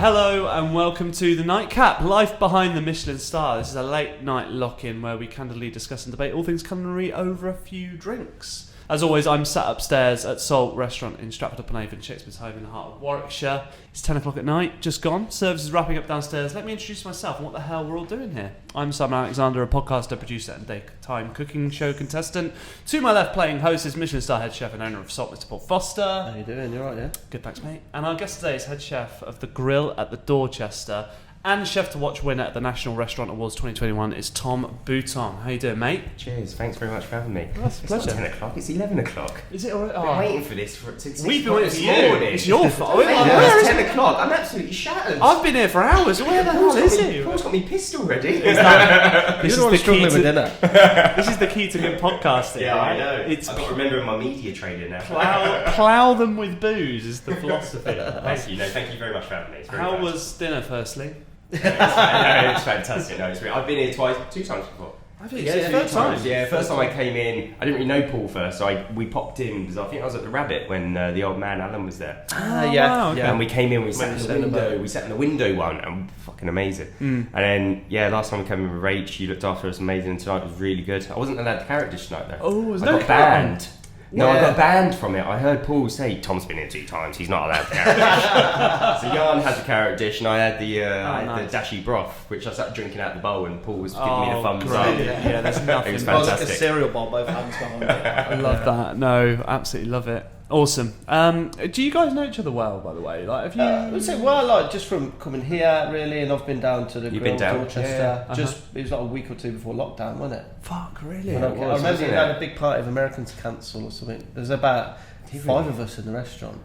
Hello and welcome to the Nightcap, life behind the Michelin star. This is a late night lock-in where we candidly discuss and debate all things culinary over a few drinks. As always, I'm sat upstairs at Salt Restaurant in Stratford-upon-Avon, Shakespeare's home in the heart of Warwickshire. It's 10 o'clock at night, just gone. Service is wrapping up downstairs. Let me introduce myself and what the hell we're all doing here. I'm Simon Alexander, a podcaster, producer and daytime cooking show contestant. To my left, playing host is Michelin star head chef and owner of Salt, Mr. Paul Foster. How you doing? You alright, yeah? Good, thanks, mate. And our guest today is head chef of the Grill at the Dorchester and Chef to Watch winner at the National Restaurant Awards 2021 is Tom Booton. How you doing, mate? Cheers, thanks very much for having me. That's a It's pleasure. not 10 o'clock, it's 11 o'clock. Is it alright? I've been waiting for this since We've 6 been waiting this for you. morning. It's your fault. Yeah, it's 10 o'clock, I'm absolutely shattered. I've been here for hours. Where the hell is he? Paul's got me pissed already. This You're is the key with to dinner. This is the key to good podcasting. Yeah, right? I know. It's I've got to remember my media training now. plough them with booze is the philosophy. Thank you. No, thank you very much for having me. It's very How nice. was dinner, firstly? It's fantastic. No, it's great. I've been here two times before. I think Yeah, it's the two third time. times. Yeah, first time I came in, I didn't really know Paul first, so we popped in because I think I was at the Rabbit when the old man Alan was there. Wow, okay. And we came in, we sat in the sat in the window, boat. we sat in the window one, and fucking amazing. And then, last time we came in with Rach, she looked after us amazing, and tonight was really good. I wasn't allowed to carrot dish tonight though. Oh, was I no got carrot? banned. No, I got banned from it. I heard Paul say, Tom's been in 2 times, he's not allowed to carrot dish. So Jan had the carrot dish, and I had the nice. the dashi broth, which I sat drinking out the bowl, and Paul was giving me the thumbs great. up. Yeah, there's nothing. It was Well, it's like a fantastic. cereal bowl, both hands behind it. I love that. No, absolutely love it. Awesome. Do you guys know each other well, by the way? Like, have you? I would say, well, like just from coming here, really, and I've been down to the You've Grill been down? Dorchester. Yeah. Just it was like a week or two before lockdown, wasn't it? Fuck, really? When I was, remember wasn't we it? had a big party of Americans cancel or something. There's about 5 of us in the restaurant.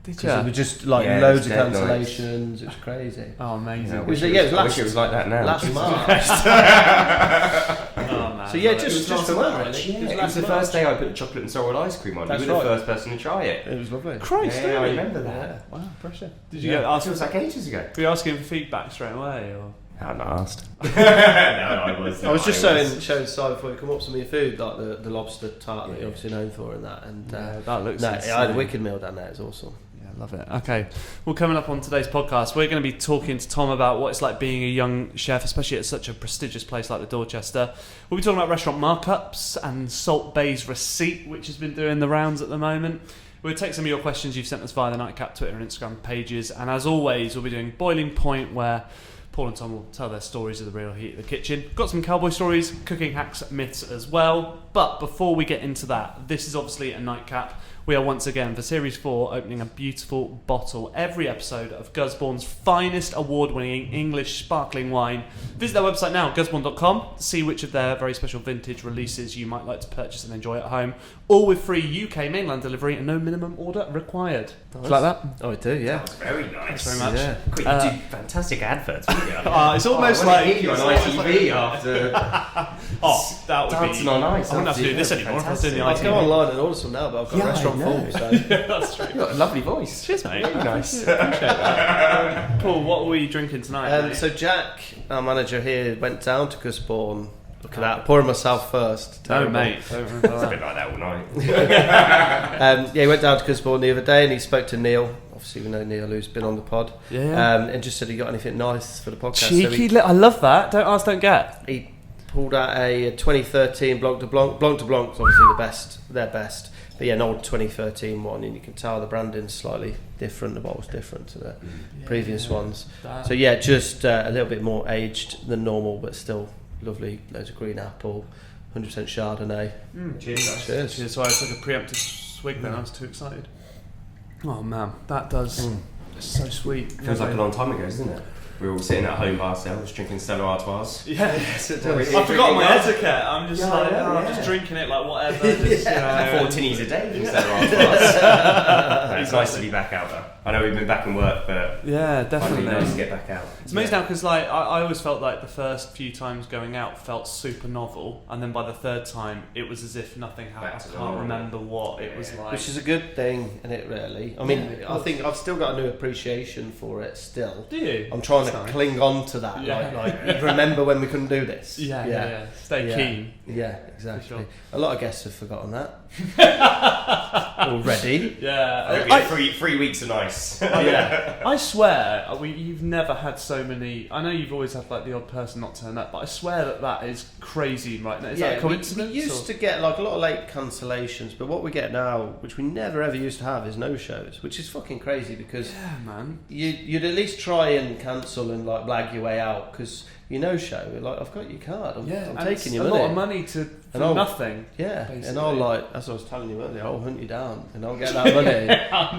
Did Because it you? was just like Yeah, loads it of was dead nice. cancellations. It was crazy. Oh, amazing. I It was- wish yeah, it was I wish last- it was like that now. Last March. Oh, man. So yeah, Love it. just last for that, March, really. yeah. It last was the March. first day I put chocolate and sorrel ice cream on. That's You were right. the first person to try it. It was lovely. Christ, Yeah, I really? remember that. Wow, pressure. Did you Yeah. get asked? It was like ages ago. Were you asking for feedback straight away, or? I hadn't asked. No, I was. I was just showing Simon before you come up some of your food, like the lobster tart that you're obviously known for and that. And That looks no, I insane. had a wicked meal down there. It's awesome. Yeah, love it. Okay, well, coming up on today's podcast, we're going to be talking to Tom about what it's like being a young chef, especially at such a prestigious place like the Dorchester. We'll be talking about restaurant Markups and Salt Bay's Receipt, which has been doing the rounds at the moment. We'll take some of your questions you've sent us via the Nightcap Twitter and Instagram pages, and as always, we'll be doing Boiling Point, where Paul and Tom will tell their stories of the real heat of the kitchen. Got some cowboy stories, cooking hacks, myths as well. But before we get into that, this is obviously a Nightcap. We are once again, for Series 4, opening a beautiful bottle every episode of Gusbourne's finest award-winning English sparkling wine. Visit their website now, gusbourne.com, to see which of their very special vintage releases you might like to purchase and enjoy at home, all with free UK mainland delivery and no minimum order required. Do you like that? Oh, I do, yeah. That's very nice. Thanks very much. Yeah. Quick, you do fantastic adverts. It's almost like like... you on ITV after that would dancing be... on ice. I wouldn't have to do this anymore if I was doing the I ITV. go online and order some now, but I've got Yeah, a restaurant I know. full, so... That's true. You've got a lovely voice. Cheers, mate. Very nice. Appreciate that. Paul, what are we drinking tonight? mate? So Jack, our manager here, went down to Gusbourne. Look at that, pouring myself first. No, Terrible. mate. Don't remember It's a that. bit like that all night. He went down to Gusbourne the other day and he spoke to Neil. Obviously, we know Neil, who's been on the pod. Yeah. And just said he got anything nice for the podcast. Cheeky, I love that. Don't ask, don't get. He pulled out a 2013 Blanc de Blanc. Blanc de Blanc's obviously their best. But yeah, an old 2013 one, and you can tell the branding's slightly different. The bottle's different to the previous ones. So yeah, just a little bit more aged than normal, but still lovely. Loads of green apple, 100% Chardonnay. Cheers. Cheers. So I took a preemptive swig then. I was too excited. Oh man, that does. It's so sweet. Feels like a long time ago, doesn't it? We were all sitting at home by ourselves, drinking Stella Artois. Yeah, Yes, it Yeah, does. we- I forgot my etiquette. I'm just Yeah, I like, know, I'm yeah. just drinking it like whatever. Just, you know, 4 tinnies a day from Stella Artois. It's nice to be back out though. I know we've been back in work, but Yeah, definitely. finally nice to get back out. It's amazing now because like I always felt like the first few times going out felt super novel, and then by the third time it was as if nothing happened. I Back to can't normal. remember what it was like. Which is a good thing, isn't it, really? I mean, Yeah, I think I've still got a new appreciation for it still. Do you? I'm trying That's to nice. cling on to that. Yeah. Like remember when we couldn't do this? Yeah. Stay keen. Yeah, exactly. For sure. A lot of guests have forgotten that already. Yeah. It'll be 3 weeks of nice. Yeah. I swear, you've never had so many. I know you've always had like the odd person not turn up, but I swear that is crazy right now. Is that a coincidence? We used to get like a lot of late cancellations, but what we get now, which we never ever used to have, is no shows, which is fucking crazy because yeah, man. you'd at least try and cancel and like blag your way out because you know show like I've got your card, I'm and taking your a money. lot of money for nothing. Yeah, basically. and I'll like, as I was telling you earlier, I'll hunt you down and I'll get that money.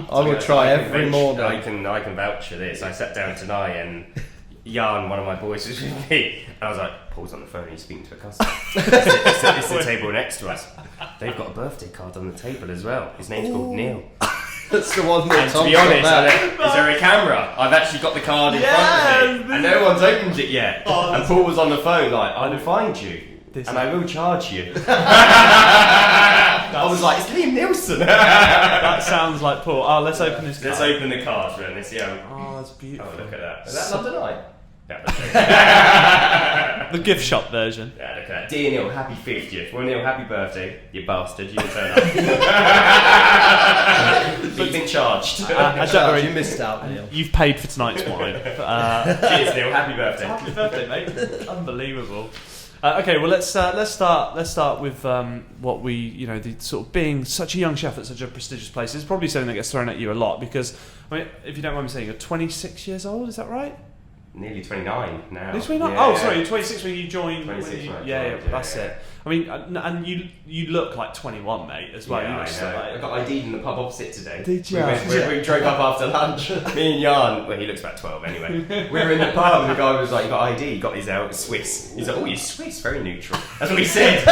I will try every morning. I can vouch for this. I sat down tonight and Jan, one of my boys, was with me, and I was like, Paul's on the phone, he's speaking to a customer. it's the table next to us. They've got a birthday card on the table as well. His name's called Neil. That's the one that And to Tom's be got honest, there. is there a camera? I've actually got the card in front of me, and no one's opened it yet. And Paul was on the phone like, I will find you, and I will charge you. I was like, it's Liam Nielsen. That sounds like Paul. Oh, let's open this card. Let's open the card, man. Let's see how. Oh, that's beautiful. Oh, look at that. Is that London Eye? Yeah, The gift shop version. yeah, look at that. Dear Neil, happy 50th. Well, Neil, happy birthday, you bastard. You didn't turn up. You've been charged. I don't worry. You missed out, Neil. You've paid for tonight's wine. Cheers, Neil. Happy birthday. Happy birthday, mate! Unbelievable. Okay, well let's start with what we the sort of being such a young chef at such a prestigious place. It's probably something that gets thrown at you a lot because I mean, if you don't mind me saying, you're 26 years old. Is that right? Nearly 29 now. Nearly 29. Yeah. Oh, sorry, you're 26 when you joined. 26 when I joined, That's it. I mean, and you look like 21, mate, as well. Yeah, You I look so, know. like- I got ID'd in the pub opposite today. Did you? We drove up after lunch. Me and Jan, well, he looks about 12 anyway. We were in the pub and the guy was like, you got ID? He got his out, Swiss. He's like, oh, you're Swiss, very neutral. That's what he said.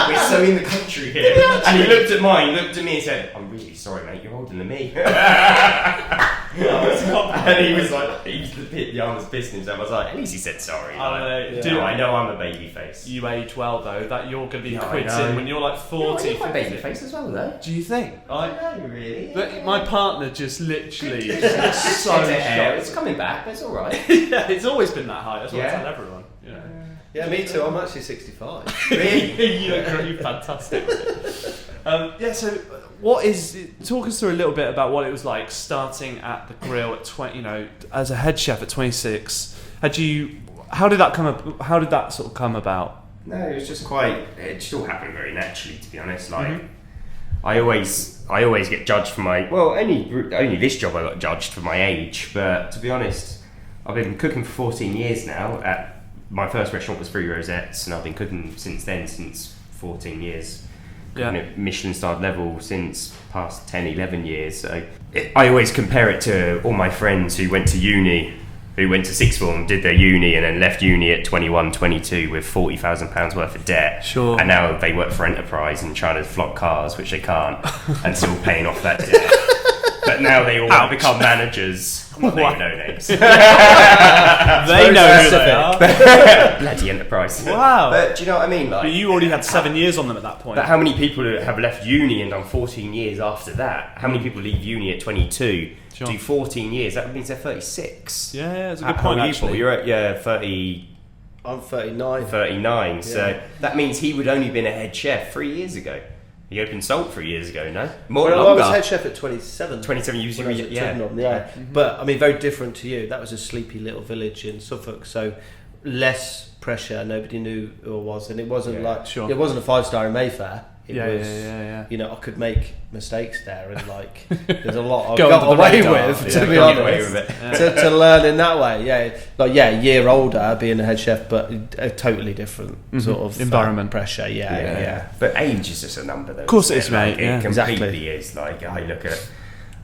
We're so in the country here. And he looked at mine, looked at me and said, I'm really sorry, mate, you're older than me. And he was like, Jan was pissing himself. I was like, at least he said sorry. I know I'm a baby face. You age well though. That you're going to be No, I quitting know. when you're like 40. You're my baby 50. face as well, though. Do you think? I know, really. But my partner just literally just looks so Head to hair. It's shocked. coming back, but it's alright. Yeah, it's always been that high. That's what I Yeah. tell everyone. You know. Yeah, me too. I'm actually 65. Really? You look really fantastic. So talk us through a little bit about what it was like starting at the grill at 20, as a head chef at 26. How did that sort of come about? No, it was just it just all happened very naturally, to be honest. Like, I always get judged for only this job I got judged for my age, but to be honest, I've been cooking for 14 years now. My first restaurant was Three Rosettes, and I've been cooking since 14 years. Yeah. At Michelin starred level since past 10, 11 years. So I always compare it to all my friends who went to uni, who went to sixth form, did their uni, and then left uni at 21, 22 with £40,000 worth of debt. Sure. And now they work for Enterprise and trying to flog cars, which they can't, and still paying off that debt. But now they all want to become managers. I'm not naming no names. They know who they are. Bloody Enterprise. Wow. But do you know what I mean? Like, But you already had 7 years on them at that point. but how many people have left uni and done 14 years after that? How many people leave uni at 22, Sure. do 14 years? That means they're 36. Yeah, it's a good How point many people? actually. You're at 30, I'm 39. 39. So Yeah. that means he would only been a head chef 3 years ago. He opened Salt 3 years ago, no? More Well, I longer. was head chef at 27. 27 years, When I was at yeah. Tottenham, yeah. But I mean, very different to you. That was a sleepy little village in Suffolk, so less pressure. Nobody knew who I was, and it wasn't Yeah, sure. it wasn't a 5-star in Mayfair. It was, yeah. I could make mistakes there, and there's a lot I Go got under the away radar. with, Yeah, to be Got away honest. with it. To learn in that way, a year older, being a head chef, but a totally different sort of Environment. pressure. Yeah. But age is just a number, though. Of course isn't it is, mate, Like, yeah. it completely Exactly. is. Like, I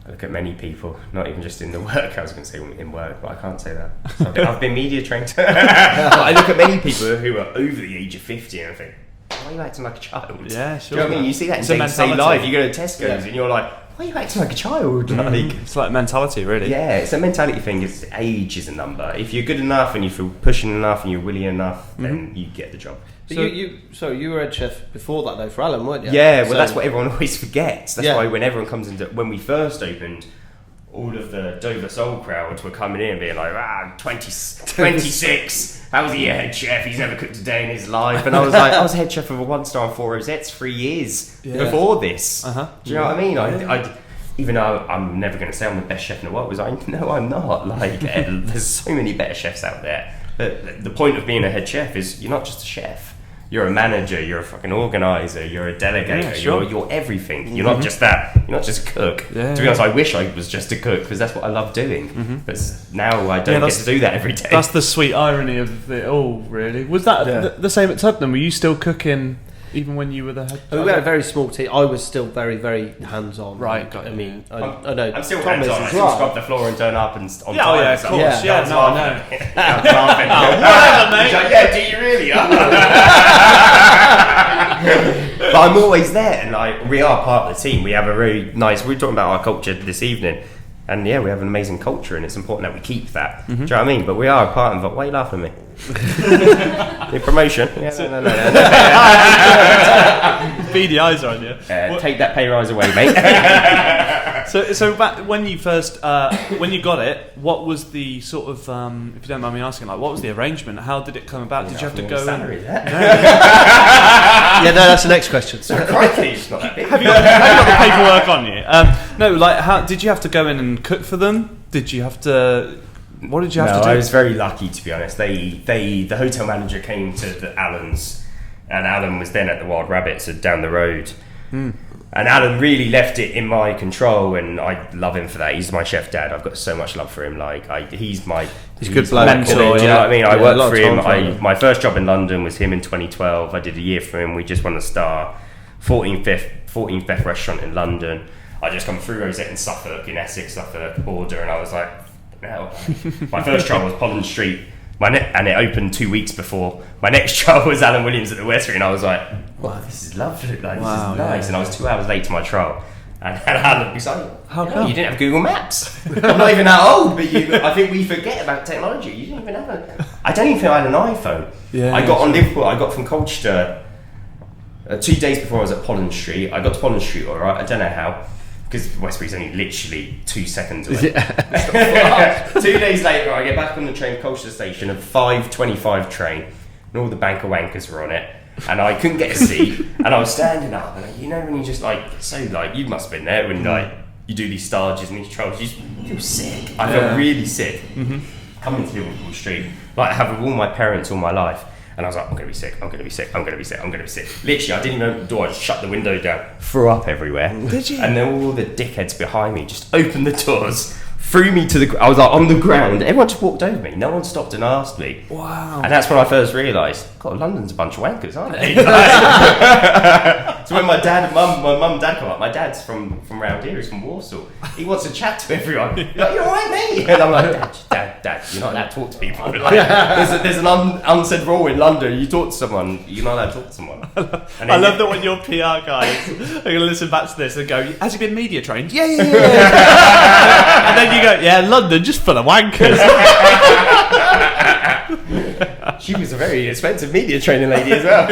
look at many people, not even just in the work. I was going to say in work, but I can't say that. So I've been media trained. But I look at many people who are over the age of 50, and I think, why are you acting like a child? Yeah, Do sure. you know what I mean? You see that in It's a day-to-day mentality. life. You go to Tesco's and you're like, why are you acting like a child? Like, It's like mentality, really. yeah, it's a mentality thing. It's age is a number. If you're good enough and you feel pushing enough and you're willing enough, then you get the job. But you were head chef before that though for Alan, weren't you? Yeah, well, So- that's what everyone always forgets. That's Yeah. why when everyone comes into when we first opened, all of the Dover Soul crowd were coming in being like, 26, how's he a head chef? He's never cooked a day in his life. And I was like, I was head chef of a 1-star and 4 rosettes 3 years before this. Do you know what I mean? I even though I'm never going to say I'm the best chef in the world, no, I'm not. Like, there's so many better chefs out there. But the point of being a head chef is you're not just a chef. You're a manager, you're a fucking organizer, you're a delegator, you're everything. You're not just that. You're not just a cook. To be honest, I wish I was just a cook because that's what I love doing. But now I don't get to do that every day. That's the sweet irony of it all, really. Was that the same at Tubman? Were you still cooking even when you were the head? We had a very small team. I was still very, very hands-on. Right, I mean, I know. I'm still Tom hands-on. I still scrub the floor and turn up and on time. Oh, yeah, of course. Yeah, no, I know. Laughing. Whatever, mate. Like, yeah, do you really? But I'm always there, and like we are part of the team. We have a really nice. We're talking about our culture this evening, and we have an amazing culture, and it's important that we keep that. Do you know what I mean? But we are a part of it. Why are you laughing at me? Your promotion? Yeah, no. Beady eyes are on you. Take that pay rise away, mate. So back when you first when you got it, what was the sort of if you don't mind me asking, like what was the arrangement? How did it come about? Did you have to go salary? Yeah, no, that's the next question. Crikey, it's not that big. Have you got the paperwork on you? No, like how did you have to go in and cook for them? Did you have to? What did you have to do? I was very lucky, to be honest. The hotel manager came to the Allens, and Alan was then at the Wild Rabbits down the road. And Alan really left it in my control, and I love him for that. He's my chef dad. I've got so much love for him. Like he's a good mentor. Do you know what I mean? I worked for him. My first job in London was him in 2012. I did a year for him. We just won the Star, 14th best restaurant in London. I just come through Rosette in Suffolk, in Essex, Suffolk border, and I was like, no. My first job was Pollen Street, and it opened 2 weeks before. My next job was Alan Williams at the Westbury, and I was like, wow, this is lovely, like, this is nice. And I was 2 hours late to my trial, and Alan was like, how come? You didn't have Google Maps. I'm not even that old, but I think we forget about technology. You didn't even have I don't even think I had an iPhone. I got on Liverpool, I got from Colchester 2 days before I was at Pollen Street. I got to Pollen Street, alright, I don't know how, because Westbury's only literally 2 seconds away. 2 days later, I get back on the train, Colchester station, a 5:25 train, and all the banker wankers were on it, and I couldn't get a seat, and I was standing up, and when you just you must have been there when you do these stages and these trials, you feel sick. I felt really sick. Coming to Liverpool Street, having all my parents all my life. And I was like, I'm going to be sick, I'm going to be sick, I'm going to be sick, I'm going to be sick. Literally, I didn't even open the door, I just shut the window down, threw up everywhere. Did you? And then all the dickheads behind me just opened the doors, threw me to the... I was on the ground, everyone just walked over me, no one stopped and asked me. Wow. And that's when I first realised, God, London's a bunch of wankers, aren't they? So when my mum and dad come up, my dad's from round here, he's from Warsaw, he wants to chat to everyone. He's like, you alright, mate? And I'm like, Dad, you're not allowed to talk to people. There's an unsaid rule in London, you talk to someone, you're not allowed to talk to someone. And I love that when your PR guys are going to listen back to this and go, has he been media trained? Yeah. And then you go, yeah, London, just full of wankers. She was a very expensive media training lady as well.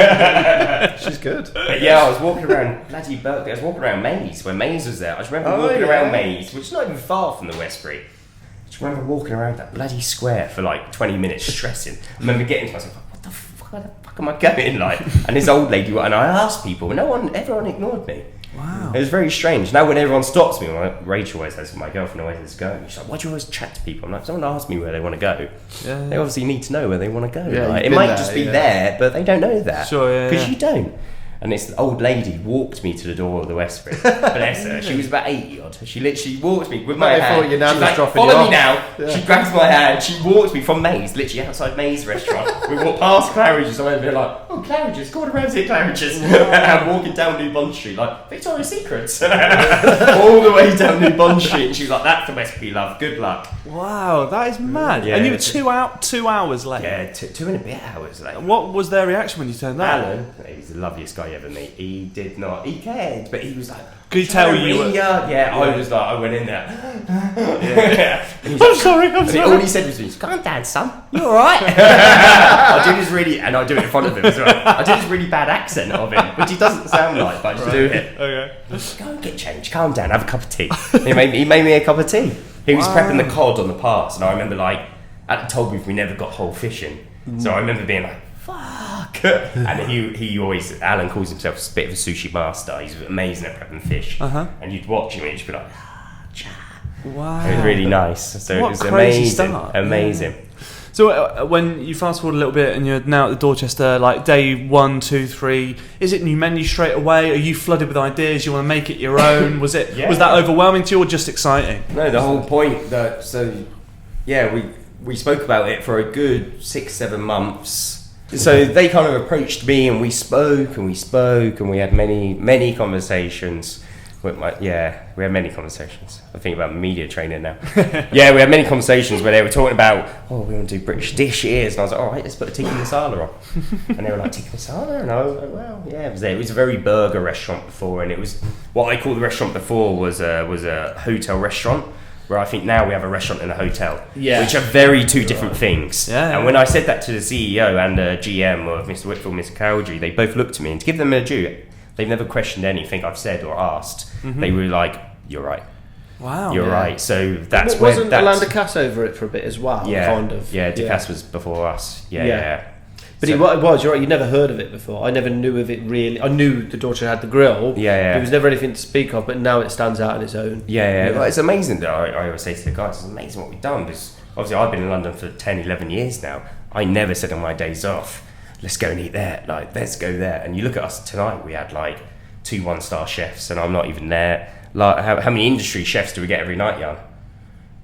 She's good. But yeah, I was walking around bloody Berkeley. I was walking around Maze when Maze was there. I just remember walking around Maze, which is not even far from the Westbury. I just remember walking around that bloody square for 20 minutes stressing. I remember getting to myself, what the fuck am I going and this old lady, and I asked people, everyone ignored me. Wow. It was very strange. Now when everyone stops me, Rachel always says, my girlfriend always says, go. She's like, why do you always chat to people? I'm like, someone asked me where they want to go. Yeah. They obviously need to know where they want to go. Yeah, it might just be there, but they don't know that. Sure, Because you don't. And this old lady walked me to the door of the Westbury. Bless her. She was about 80 odd. She literally walked me with my hand. She's like, follow me now. Yeah. She grabs my hand. She walked me from Maze, literally outside Maze restaurant. We walked past Claridge's. I went there like, oh, Claridge's. Gordon Ramsay at Claridge's. I'm walking down New Bond Street like, Victoria's Secrets. All the way down New Bond Street. And she was like, that's the Westbury, love. Good luck. Wow, that is mad. Yeah. And you were 2 hours late. Yeah, 2 and a bit hours late. What was their reaction when you turned up? Alan, he's the loveliest guy you ever meet. He did not. He cared, but he was like, could he tell you were... Yeah, I was like, I went in there. I'm sorry. All he said was, calm down, son. You alright? I do this really, and I do it in front of him as well. I do this really bad accent of him, which he doesn't sound like, but I just do it. Okay. Go and get changed, calm down, have a cup of tea. He made me a cup of tea. He was prepping the cod on the parts, and I remember like at the Toll Booth we never got whole fish in, so I remember being like, fuck. And he always, Alan calls himself a bit of a sushi master. He's amazing at prepping fish, and you'd watch him and you'd be like, wow, it was really nice. So what it was crazy amazing. Yeah. So when you fast forward a little bit and you're now at the Dorchester, like day 1, 2, 3, is it new menu straight away? Are you flooded with ideas? You want to make it your own? Was it was that overwhelming to you or just exciting? No, the whole point we spoke about it for a good 6-7 months. So they kind of approached me and we spoke and we had many conversations. We had many conversations. I think about media training now. We had many conversations where they were talking about, we want to do British dishes, and I was like, all right, let's put a tikka masala on. And they were like, tikka masala? And I was like, well, yeah, it was a very burger restaurant before, and it was what I call the restaurant before was a hotel restaurant. Where I think now we have a restaurant and a hotel, which are very two different things. Yeah. And when I said that to the CEO and the GM of Mr. Whitfield, Mr. Cowdrey, they both looked at me, and to give them a due, they've never questioned anything I've said or asked. They were like, "You're right. Wow, you're right." So that's wasn't Alain Ducasse over it for a bit as well. Kind of. Yeah, Ducasse was before us. Yeah. But it was, you're right, you never heard of it before. I never knew of it really. I knew the Dorchester had the grill. There was never anything to speak of, but now it stands out on its own. Well, it's amazing that I always say to the guys, it's amazing what we've done, because obviously I've been in London for 10, 11 years now. I never said on my days off, let's go and eat there, like, let's go there. And you look at us tonight, we had like 2 1-star chefs, and I'm not even there. Like, how many industry chefs do we get every night, Jan?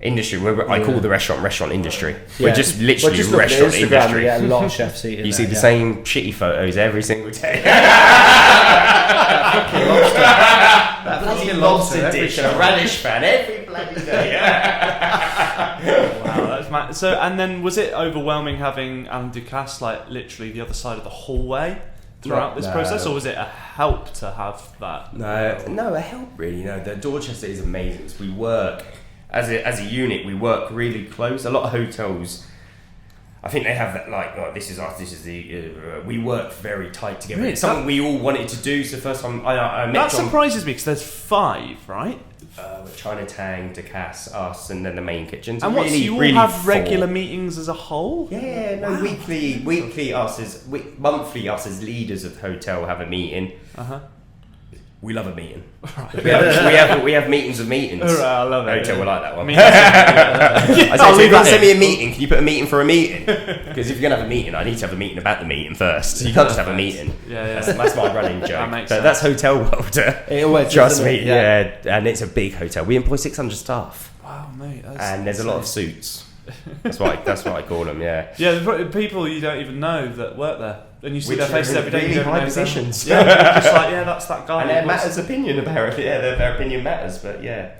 Industry, I call the restaurant industry. We're just literally restaurant industry. We get a lot of chefs eating. You see the same shitty photos every single day. That bloody lobster dish and a radish fan every bloody day. Wow, that's mad. So, and then was it overwhelming having Alain Ducasse like literally the other side of the hallway throughout this process, or was it a help to have that? No, a help really. No, the Dorchester is amazing. We work as a unit. We work really close. A lot of hotels, I think they have that, like, this is us, this is the... we work very tight together. Really? It's something we all wanted to do. So the first time I met that John... surprises me, because there's 5, right? Chinatown, Ducasse, us, and then the main kitchens. And really, you all really have full. Regular meetings as a whole? Yeah, weekly us monthly us as leaders of the hotel have a meeting. We love a meeting. Right. We have meetings of meetings. Right, I love it. Hotel will like that one. I say, if you send me a meeting, can you put a meeting for a meeting? Because if you're going to have a meeting, I need to have a meeting about the meeting first. You can't just have a meeting. That's my running joke. That makes sense. That's hotel world. It always trust me. Yeah, and it's a big hotel. We employ 600 staff. Wow, mate. And there's a lot of suits. That's what I call them. Yeah. Yeah, the people you don't even know that work there, and you see their faces every day. Really high positions. Yeah, just like that's that guy. And it matters opinion apparently. Yeah, their opinion matters. But yeah,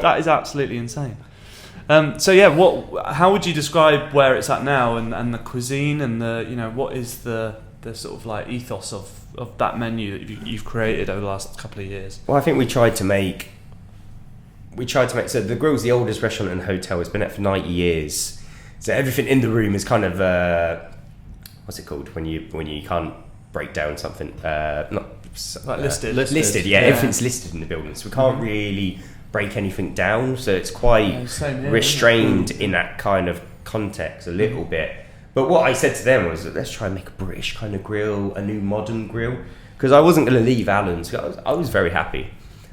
that is absolutely insane. So yeah, how would you describe where it's at now, and the cuisine, and the what is the sort of like ethos of that menu that you've created over the last couple of years? Well, I think we tried to make. So the grill's the oldest restaurant and hotel. It's been there for 90 years. So everything in the room is kind of what's it called when you can't break down something? Listed. Yeah, everything's listed in the building, so we can't really break anything down. So it's quite restrained in that kind of context a little bit. But what I said to them was that let's try and make a British kind of grill, a new modern grill, because I wasn't going to leave Alan's. I was very happy.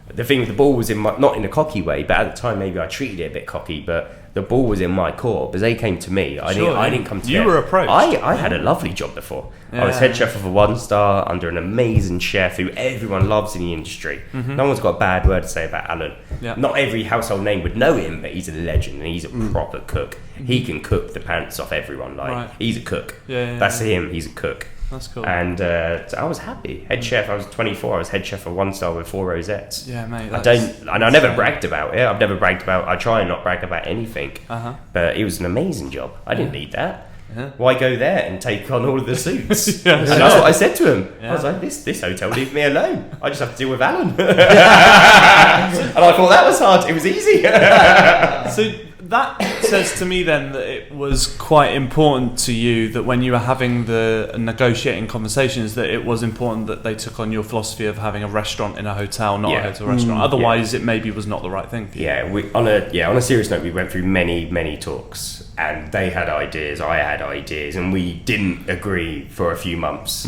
The thing with the ball was not in a cocky way, but at the time maybe I treated it a bit cocky, but the ball was in my court, because they came to me. I didn't come to them. You were approached. I had a lovely job before. I was head chef of a 1-star under an amazing chef who everyone loves in the industry. No one's got a bad word to say about Alan. Not every household name would know him, but he's a legend and he's a proper cook. He can cook the pants off everyone. He's a cook. That's him. He's a cook. That's cool. And I was happy. Head chef. I was 24. I was head chef of 1-star with 4 rosettes. Yeah, mate. I never bragged about it. I've never bragged about. I try and not brag about anything. But it was an amazing job. I didn't need that. Why go there and take on all of the suits? And that's what I said to him. I was like, this hotel, leave me alone. I just have to deal with Alan. And I thought that was hard. It was easy. So that says to me then that it was quite important to you that when you were having the negotiating conversations, that it was important that they took on your philosophy of having a restaurant in a hotel, not a hotel restaurant. Otherwise, it maybe was not the right thing for you. On a serious note, we went through many talks, and they had ideas, I had ideas, and we didn't agree for a few months.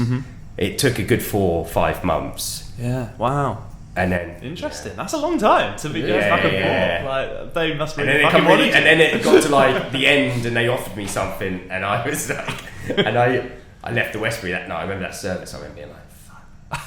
It took a good 4 or 5 months. Yeah. Wow. And then interesting. That's a long time to be going back and forth. Like they must really and fucking wanted you. And then it got to like the end, and they offered me something, and I was like, and I left the Westbury that night. I remember that service. I remember being like, fuck,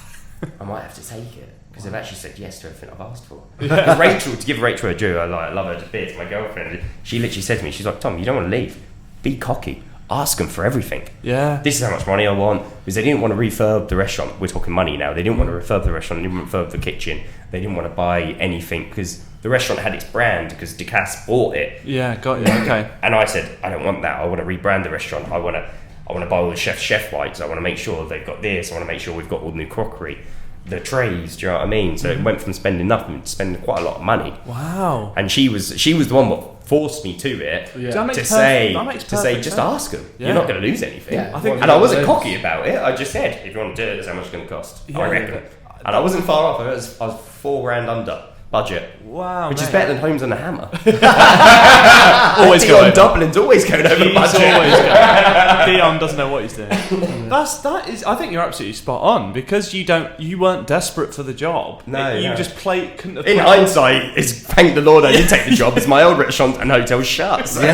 I might have to take it because they've actually said yes to everything I've asked for. Rachel, to give Rachel a due, I love her to bits. My girlfriend, she literally said to me, she's like, Tom, you don't want to leave. Be cocky. Ask them for everything. Yeah. This is how much money I want. Because they didn't want to refurb the restaurant. We're talking money now. They didn't want to refurb the restaurant. They didn't want to refurb the kitchen. They didn't want to buy anything because the restaurant had its brand because Ducasse bought it. Yeah, got you. Okay. And I said, I don't want that. I want to rebrand the restaurant. I want to buy all the chef whites. I want to make sure they've got this. I want to make sure we've got all the new crockery, the trays. Do you know what I mean? So it went from spending nothing to spending quite a lot of money. Wow. And she was the one that forced me to it to say just ask them. You're not going to lose anything. I wasn't cocky about it. I just said, if you want to do it, that's how much it's going to cost. I reckon. And I wasn't far off. I was $4,000 under budget. Wow, which is better than Homes on the Hammer. Always going over. Dublin's always going over the budget. Dion doesn't know what he's doing. That is. I think you're absolutely spot on because you weren't desperate for the job. No, you just couldn't have. In hindsight, it's thank the Lord I did take the job. It's my old restaurant and hotel shut. So. You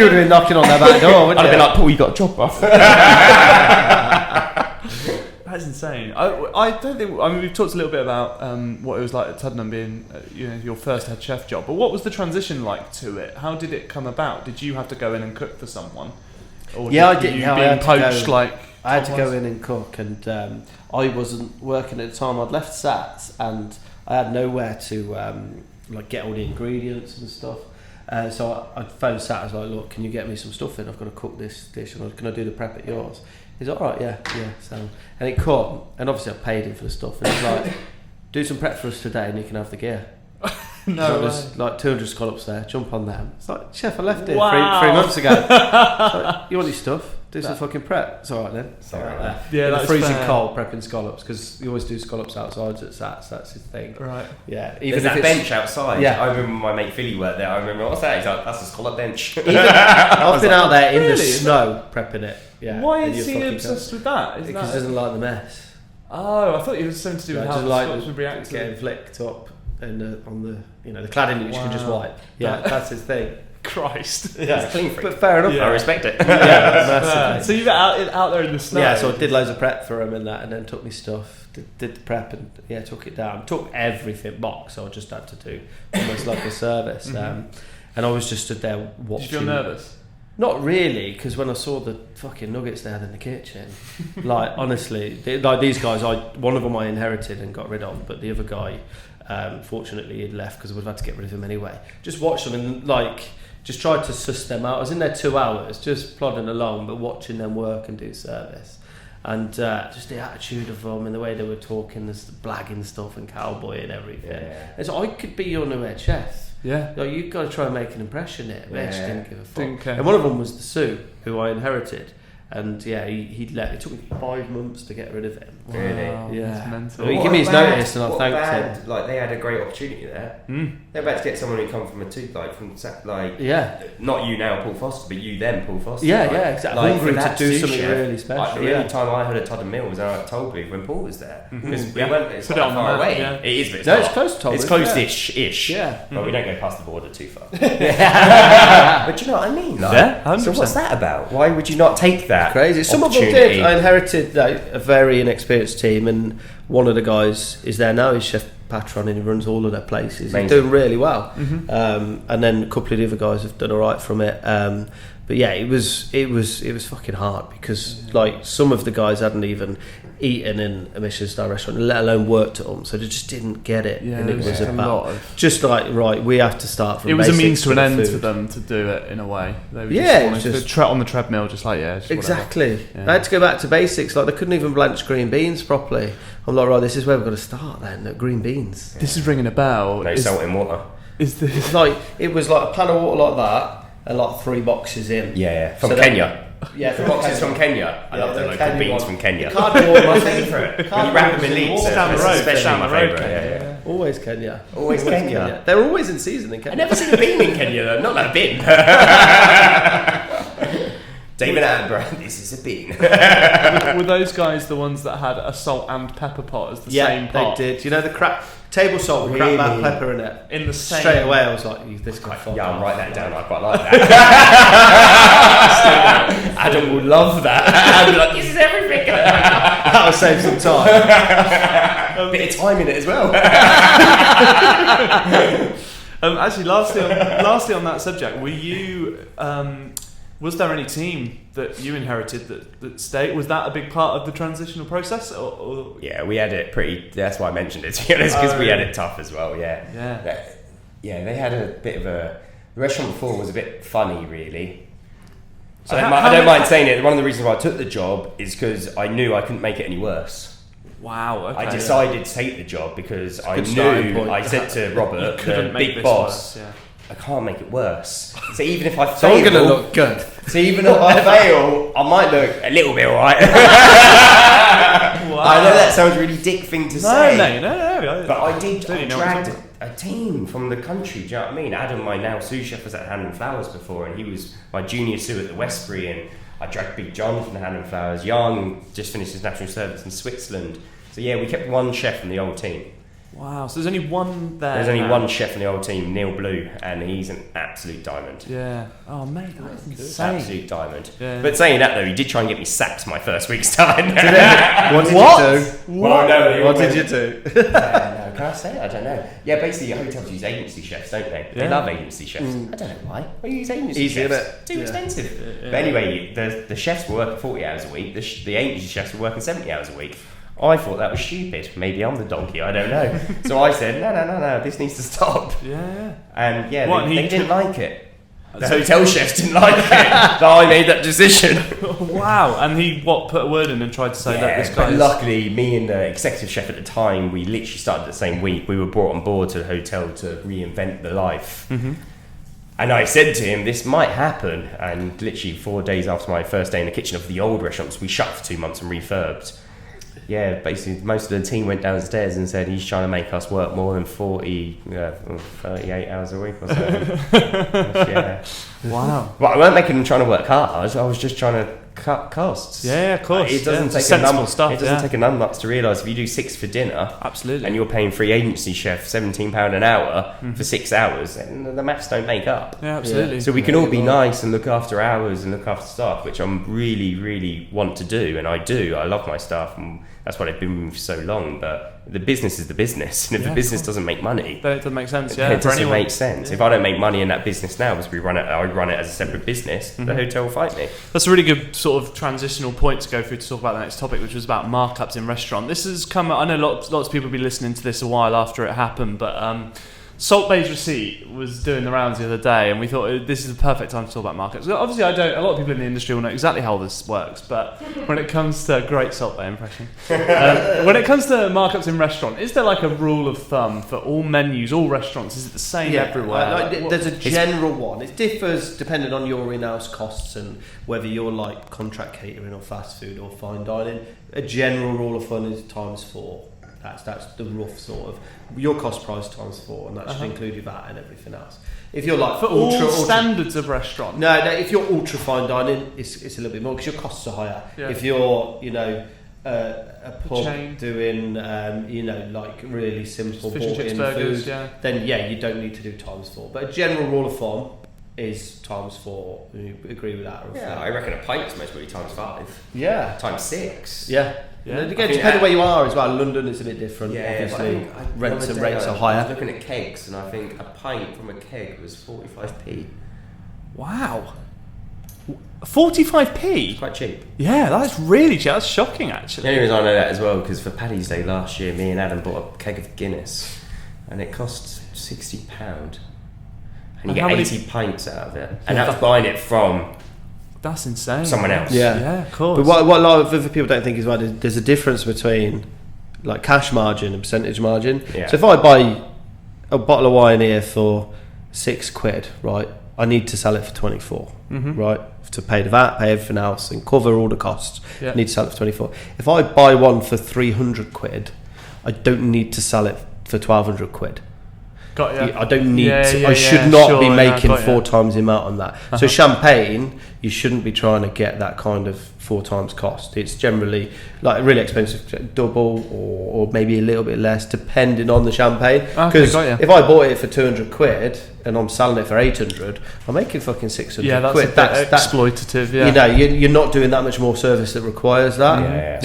would have been knocking on their back door, wouldn't you? I'd have been like, Paul, you got a job, bruv. That's insane. I don't think. I mean, we've talked a little bit about what it was like at Tuddenham being, your first head chef job. But what was the transition like to it? How did it come about? Did you have to go in and cook for someone? Or I did. I had poached I had to go in and cook, and I wasn't working at the time. I'd left Sats, and I had nowhere to get all the ingredients and stuff. So I phoned Sat. I was like, "Look, can you get me some stuff in? I've got to cook this dish, and can I do the prep at yours?" He's like, all right, yeah. So, and it caught, and obviously I paid him for the stuff. And he's like, do some prep for us today, and you can have the gear. So there's like 200 scallops there. Jump on them. It's like, chef, I left it 3 months ago. Like, you want your stuff? Do some fucking prep. It's all right then. It's all right there. Yeah, that's freezing fair. cold prepping scallops because you always do scallops outside at Sats. That's his thing. Right. Yeah. Even that bench outside. Yeah. I remember my mate Philly worked there. I remember what's that? He's like, that's a scallop bench. I've been out there in the snow prepping it. Yeah. Why is he obsessed with that? Because he doesn't like the mess. Oh, I thought it was something to do with how the scallops would react to getting flicked up and on the the cladding which you can just wipe. Yeah, that's his thing. Christ. Yeah, it's clean freak. But fair enough. I respect it. Yeah, so you were out there in the snow. Yeah, so I did loads of prep for him and that, and then took my stuff, did the prep, and took it down. Took everything box. So I just had to do almost like a service. And I was just stood there watching. Did you feel nervous? Not really, because when I saw the fucking nuggets there in the kitchen, like honestly, like these guys, one of them I inherited and got rid of, but the other guy, fortunately, he'd left because I would have had to get rid of him anyway. Just watched them and just tried to suss them out. I was in there 2 hours, just plodding along, but watching them work and do service. And just the attitude of them and the way they were talking, this blagging stuff and cowboy and everything. Yeah. And so I could be your new head chef. Yeah. Like, you've got to try and make an impression here. But I just didn't give a fuck. Didn't care. And one of them was the Sue, who I inherited. And he'd left. It took me 5 months to get rid of him. Really? Wow, Yeah. that's mental. Well, he gave me his notice and I thanked him. Like, they had a great opportunity there. They're about to get someone who come from a tooth, not you now, Paul Foster, but you then, Paul Foster. Yeah, exactly. Hungry to do something chef, really special. The only time I heard of Tuddenham Mill was at Tollbooth when Paul was there. Because we went, it's Put not it on that far the map, away. yeah. It is, but it's No, not. it's close to Tollbooth. It's close-ish. Yeah. But we don't go past the border too far. But do you know what I mean? Like, Yeah, 100%. so what's that about? Why would you not take that? Crazy. Some of them did. I inherited a very inexperienced team, and one of the guys is there now. He's Chef Patron, and he runs all of their places. Amazing. He's doing really well. And then a couple of the other guys have done all right from it. But yeah, it was fucking hard because like some of the guys hadn't even eaten in a Michelin-star restaurant, let alone worked at them, so they just didn't get it. Yeah, and it was a lot about of... just like, right, we have to start from. It was a basics means to an end food. for them to do it in a way. They were Yeah, just on the treadmill, just like just exactly. Yeah. I had to go back to basics. Like they couldn't even blanch green beans properly. I'm like, right, this is where we've got to start then. Green beans. This is ringing a bell. No salt in water. Is this It's like it was like a pan of water like that, and like 3 boxes in. Yeah, from So Kenya. Yeah, The boxes from Kenya. I love the local Kenyan beans one. from Kenya. The cardboard, My favourite. You wrap them in leaves. down the road, Especially down my the road, favourite. Kenya. Yeah. Always Kenya. Always Kenya. They're always in season in Kenya. I never seen a bean in Kenya though. Not that bin. David Attenborough, this is a bean. were those guys the ones that had a salt and pepper pot as the Yeah, same pot? they did. You know the table salt with Really? crap pepper in it. In the same. Straight away, I was like, "This guy." Yeah, I'll write that down. I quite like that. Adam will love that. I'll be like, this is everything. That'll save some time. Bit of time in it as well. Actually, lastly on that subject, were you? Was there any team that you inherited that stayed? Was that a big part of the transitional process? Or? Yeah, we had it pretty. That's why I mentioned it, to be honest, because we had it tough as well. Yeah. Yeah, they had a bit of a. The restaurant before was a bit funny, really. So I don't mind saying it. One of the reasons why I took the job is because I knew I couldn't make it any worse. Wow. Okay, I decided to take the job because I good starting knew. point. I said to Robert, the big boss, Worse, yeah. I can't make it worse. So even if I So fail, I'm gonna look good. So even if I fail, I might look a little bit alright. Wow. I know that sounds a really dick thing to say. No. But I did. Clearly I know what you're dragged a team from the country. Do you know what I mean? Adam, my now sous chef, was at Hand and Flowers before, and he was my junior sous at the Westbury. And I dragged Big John from the Hand and Flowers. Young just finished his national service in Switzerland. So yeah, we kept one chef from the old team. Wow. So there's only one there. There's only now. one chef in the old team, Neil Blue, and he's an absolute diamond. Yeah. Oh mate, that's insane. Absolute diamond. Yeah. But saying that though, he did try and get me sacked my first week's time. What did you do? Well, no, What did you do? No, can I say it? I don't know. Yeah, basically hotels use agency chefs, don't they? They Yeah. love agency chefs. I don't know why. Why use agency Easy, chefs? innit? Too Yeah. expensive. Yeah. But anyway, the chefs were working 40 hours a week. The agency chefs were working 70 hours a week. I thought that was stupid. Maybe I'm the donkey, I don't know. So I said, no, this needs to stop. Yeah. And yeah, What, they and he didn't took- like it. The hotel chefs didn't like it. That I made that decision. Wow. And he put a word in and tried to say that this guy. But luckily, me and the executive chef at the time, we literally started the same week. We were brought on board to the hotel to reinvent the life. Mm-hmm. And I said to him, this might happen. And literally 4 days after my first day in the kitchen of the old restaurants, we shut for 2 months and refurbed. Yeah, basically most of the team went downstairs and said he's trying to make us work more than 38 hours a week or so. Yeah. Wow. But I weren't making them trying to work hard. I was just trying to cut costs. Yeah, of course. It doesn't It's take sensible a stuff. It doesn't take a numbnuts to realise if you do 6 for dinner, Absolutely. and you're paying free agency chef £17 an hour for 6 hours, then the maths don't make up. Yeah, absolutely. So we can all be nice and look after hours and look after staff, which I'm really, really want to do, and I do. I love my staff, and that's what I've been with for so long. But the business is the business, and if Yeah, the business doesn't make money, Then it doesn't make sense. it Yeah, for doesn't anyone. make sense. If I don't make money in that business now, because I run it as a separate business, the hotel will fight me. That's a really good sort of transitional point to go through to talk about the next topic, which was about markups in restaurant. This has come. I know lots of people will be listening to this a while after it happened, but Salt Bay's receipt was doing the rounds the other day, and we thought this is the perfect time to talk about markups. Obviously, a lot of people in the industry will know exactly how this works, but when it comes to great Salt Bay impression, when it comes to markups in restaurant, is there like a rule of thumb for all menus, all restaurants? Is it the same everywhere? There's a general one. It differs depending on your in-house costs and whether you're like contract catering or fast food or fine dining. A general rule of thumb is times 4. That's the rough sort of your cost price times 4, and that should include your VAT and everything else. If you're like for all standards of restaurant. No, if you're ultra fine dining, it's a little bit more because your costs are higher. Yeah. If you're a pub chain. doing like really simple Fish and bought chips in burgers, food, yeah. then you don't need to do times 4. But a general rule of thumb is times 4. You agree with that? Yeah, I reckon a pint is most probably times 5. Yeah. Times 6. Yeah. Yeah. And again, depending where you are as well. London is a bit different. Yeah, obviously, rents are I was higher. looking at kegs, and I think a pint from a keg was 45p. Wow. 45p? Quite cheap. Yeah, that's really cheap. That's shocking, The actually. only reason I know that as well, because for Paddy's Day last year, me and Adam bought a keg of Guinness, and it cost £60. And you And get how many- 80 pints out of it. And that was buying it from That's insane. someone else. Yeah, of course. But what a lot of other people don't think is there's a difference between like cash margin and percentage margin. Yeah. So if I buy a bottle of wine here for £6, right? I need to sell it for 24, right? To pay the VAT, pay everything else, and cover all the costs. Yeah. I need to sell it for 24. If I buy one for £300, I don't need to sell it for £1,200. Got you. I don't need to. Yeah, I should not sure, be making got you. 4 times the amount on that. So champagne, you shouldn't be trying to get that kind of 4 times cost. It's generally like really expensive, double or maybe a little bit less, depending on the champagne. Because if I bought it for £200 and I'm selling it for 800, I'm making fucking 600 Yeah, that's quid. a bit exploitative. Yeah, you know, you're not doing that much more service that requires that.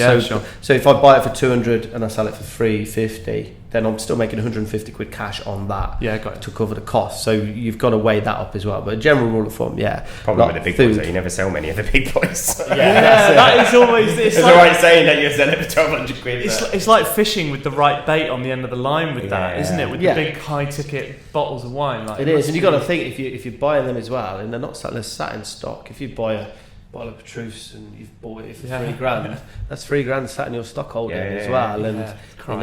So if I buy it for 200 and I sell it for 350, then I'm still making 150 quid cash on that. Yeah, got it. To cover the cost. So you've got to weigh that up as well. But a general rule of thumb, yeah. Problem with the big boys, though, you never sell many of the big boys. That is always. It's like, alright saying that you sell it for 1,200 quid. It's like fishing with the right bait on the end of the line with that, isn't it? With Yeah. the big high ticket bottles of wine. Like, It is, and you got to think if you're buying them as well, and they're not sat in stock. If you buy a bottle of Petrus and you've bought it for £3,000, that's £3,000 sat in your stock holding as well. And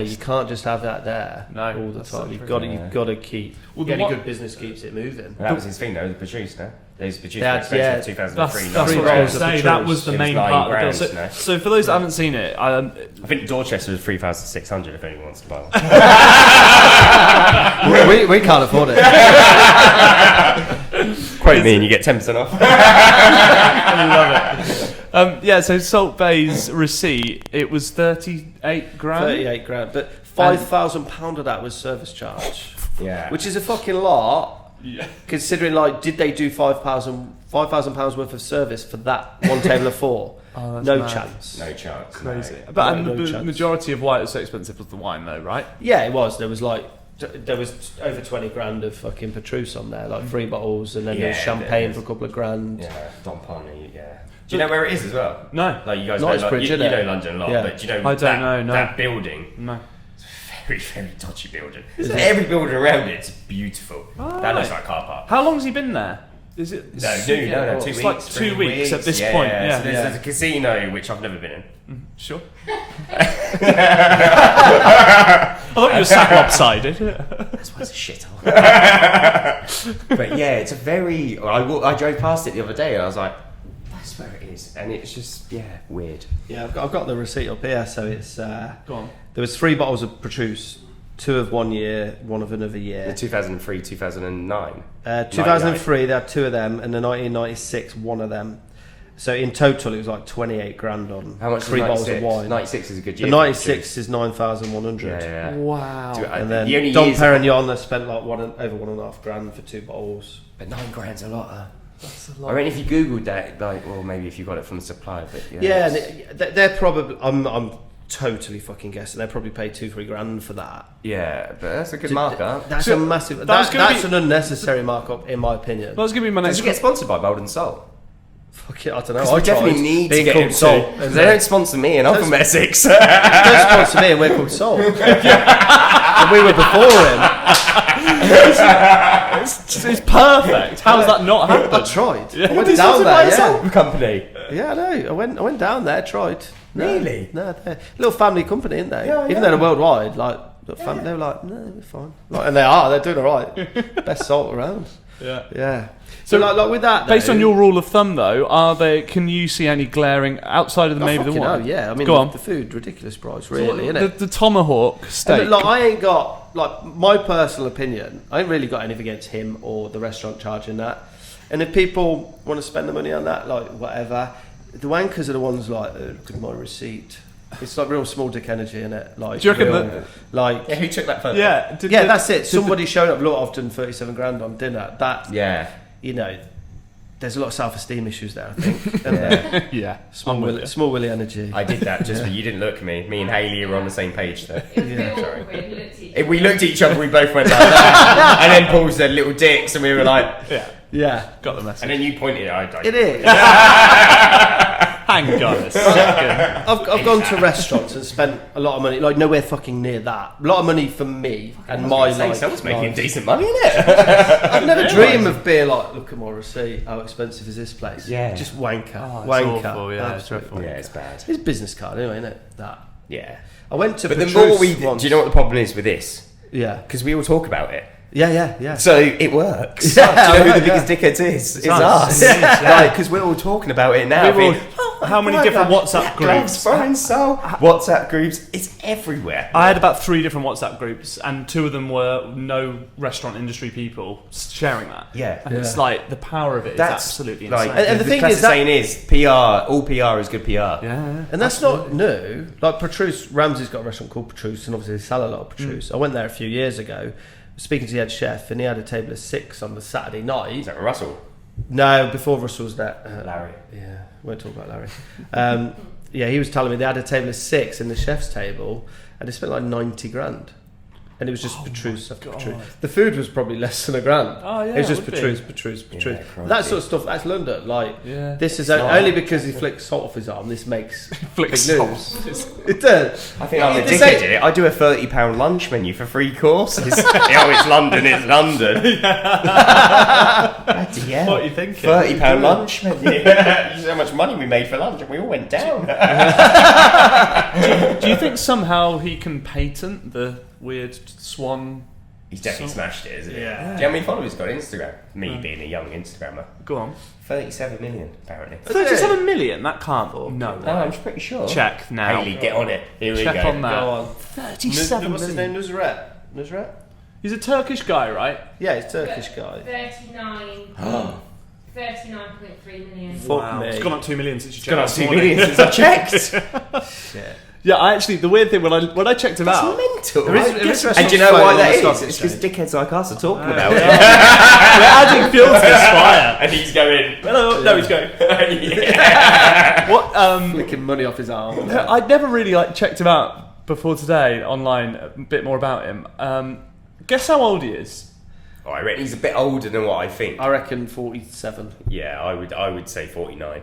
you can't just have that there all the time. You've got to keep. Any good business keeps it moving. That was his thing, though. The Petrus, no. Those Petrus Yeah, 2003. That's what I was going to say. That was the main part of the deal. So for those that haven't seen it, I think Dorchester was 3,600 if anyone wants to buy one. we can't afford it. Quote me and you get 10% off. I love it. So Salt Bay's receipt, it was 38 grand. 38 grand, but £5,000 of that was service charge. Yeah, which is a fucking lot. Yeah. Considering, like, did they do £5,000 worth of service for that one table of 4? No chance. No chance. Crazy. No. But the majority of why it was so expensive was the wine, though, right? Yeah, it was. There was over 20 grand of fucking Petrus on there, like 3 bottles, and then there's champagne for a couple of grand. Yeah, Dom Pony, yeah. Do you know where it is as well? No. Like, you guys Knightsbridge, you know London a lot, but do you know I don't know, no. that building? No. Very, very dodgy building. Every building around it's beautiful. That looks like a car park. How long's he been there? Is it? No, 2 weeks. It's like 2 weeks at this point. Yeah. So there's a casino which I've never been in. Sure. I thought you were sat lopsided. That's why it's a shithole. But yeah, it's a very. I drove past it the other day and I was like, that's where it is, and it's just weird. Yeah, I've got the receipt up here, so it's. Go on. There was 3 bottles of Petrus, 2 of 1 year, 1 of another year. The 2003, 2009. 2003, they had 2 of them, and the 1996, 1 of them. So in total, it was like 28 grand on how much 3 bottles of wine. 96 is a good year. The 96 is 9,100. Yeah. Wow. And then Dom Perignon, they spent like over 1.5 grand for 2 bottles. But 9 grand's a lot. That's a lot. I mean, if you googled that, like, well, maybe if you got it from the supplier, but They're probably. I'm totally fucking guessing. They probably paid 2-3 grand for that. Yeah, but that's a good markup. That's a massive. That's an unnecessary markup, in my opinion. That was going to be my next. Did you get sponsored by Bold and Salt? Fuck it, I don't know. I definitely need to get called him Salt. because they don't sponsor me, and I'm from Essex. Don't sponsor me, and we're called Salt. And we were before him. It's perfect. How has that not happened? I tried. Yeah. I went down there. Salt company. Yeah, I know. I went down there, tried. Really? No, they're a little family company, aren't they? Yeah, Even though they're worldwide, like they were like, no, we're fine. Like, and they are. They're doing all right. Best salt around. Yeah. So like with that, based on your rule of thumb, though, can you see any glaring outside of the maybe the wine? Yeah, I mean, the food ridiculous price, really, isn't it? The tomahawk steak. And, like, I ain't got my personal opinion. I ain't really got anything against him or the restaurant charging that. And if people want to spend the money on that, like whatever, the wankers are the ones like, look at my receipt. It's like real small dick energy, isn't it? Like, do you reckon who took that photo? Yeah, that's it. Somebody showed up. Look, I've done 37 grand on dinner. That you know, there's a lot of self-esteem issues there, I think. Yeah, small willy energy. I did that just but you didn't look at me. Me and Hayley were on the same page though. Sorry. We looked at each other, we both went like that. And then Paul said little dicks and we were like, yeah, got the message. And then you pointed at it. It is. Hang on a second. I've gone to restaurants and spent a lot of money, like nowhere fucking near that. A lot of money for me and my life. Someone's making decent money, isn't it? I'd never dream of being like, look at my receipt. How expensive is this place? Yeah, just wanker, it's wanker. Awful, yeah, it's dreadful. Yeah, it's bad. It's a business card anyway, isn't it? That. Yeah. I went to. But Petrus the more once. do you know what the problem is with this? Yeah. Because we all talk about it, Yeah. So it works. Yeah, Do you know who right, the biggest dickheads is? It's us. us. Yeah. Because we're all talking about it now. We're all- thinking, "Oh my how many God, different like, WhatsApp Black Gloves, groups? Foreign Soul, WhatsApp groups. It's everywhere. I had about 3 different WhatsApp groups, and 2 of them were no restaurant industry people sharing that. Yeah. And it's like the power of it is absolutely like, insane. And the thing classic is that- saying is PR. All PR is good PR. Yeah. And that's not new. Like Petrus, Ramsey's got a restaurant called Petrus, and obviously they sell a lot of Petrus. I went there a few years ago, speaking to the head chef, and he had a table of 6 on the Saturday night. Is that Russell? No, before Russell's there. Larry. Yeah, won't talk about Larry. Yeah, he was telling me they had a table of 6 in the chef's table, and they spent like 90 grand. And it was just Petrus after God. Petrus. The food was probably less than a grand. Oh, yeah, it was just it would Petrus. Yeah, crikey. That sort of stuff, that's London. Like, Yeah. this is not. only because he flicks salt off his arm, this makes Flicks big salt. news. It does. I think I'm the This dickhead ain't- here. I do a £30 lunch menu for 3 courses. It's London, it's London. Bloody hell. What are you thinking? £30 lunch menu. You see how much money we made for lunch and we all went down. Do you think somehow he can patent the weird swan? He's definitely smashed it, isn't he? Yeah. Do you know how many followers he's got on Instagram? Me being a young Instagrammer. Go on. 37 million, apparently. 37 million? That can't. No. No, I'm pretty sure. Check now. Haley, get on it. Here we Check go. on that. Go on. 37 What's his million. name? Nusret? He's a Turkish guy, right? Yeah, he's a Turkish guy. 39.3 million. Fuck me. It's gone up 2 million since you checked. Got on this 2 morning. million since I checked. Shit. Yeah, I actually, the weird thing when I checked him out, It's mental. There is And do you know why that is? Stock It's because Exchange. dickheads like us are talking about we're it. adding fuel to this fire. And he's going, Hello, no, he's going. yeah. What? Flicking money off his arm. I'd never really checked him out before today online. A bit more about him. Guess how old he is? Oh, I reckon he's a bit older than what I think. I reckon 47. Yeah, I would say 49.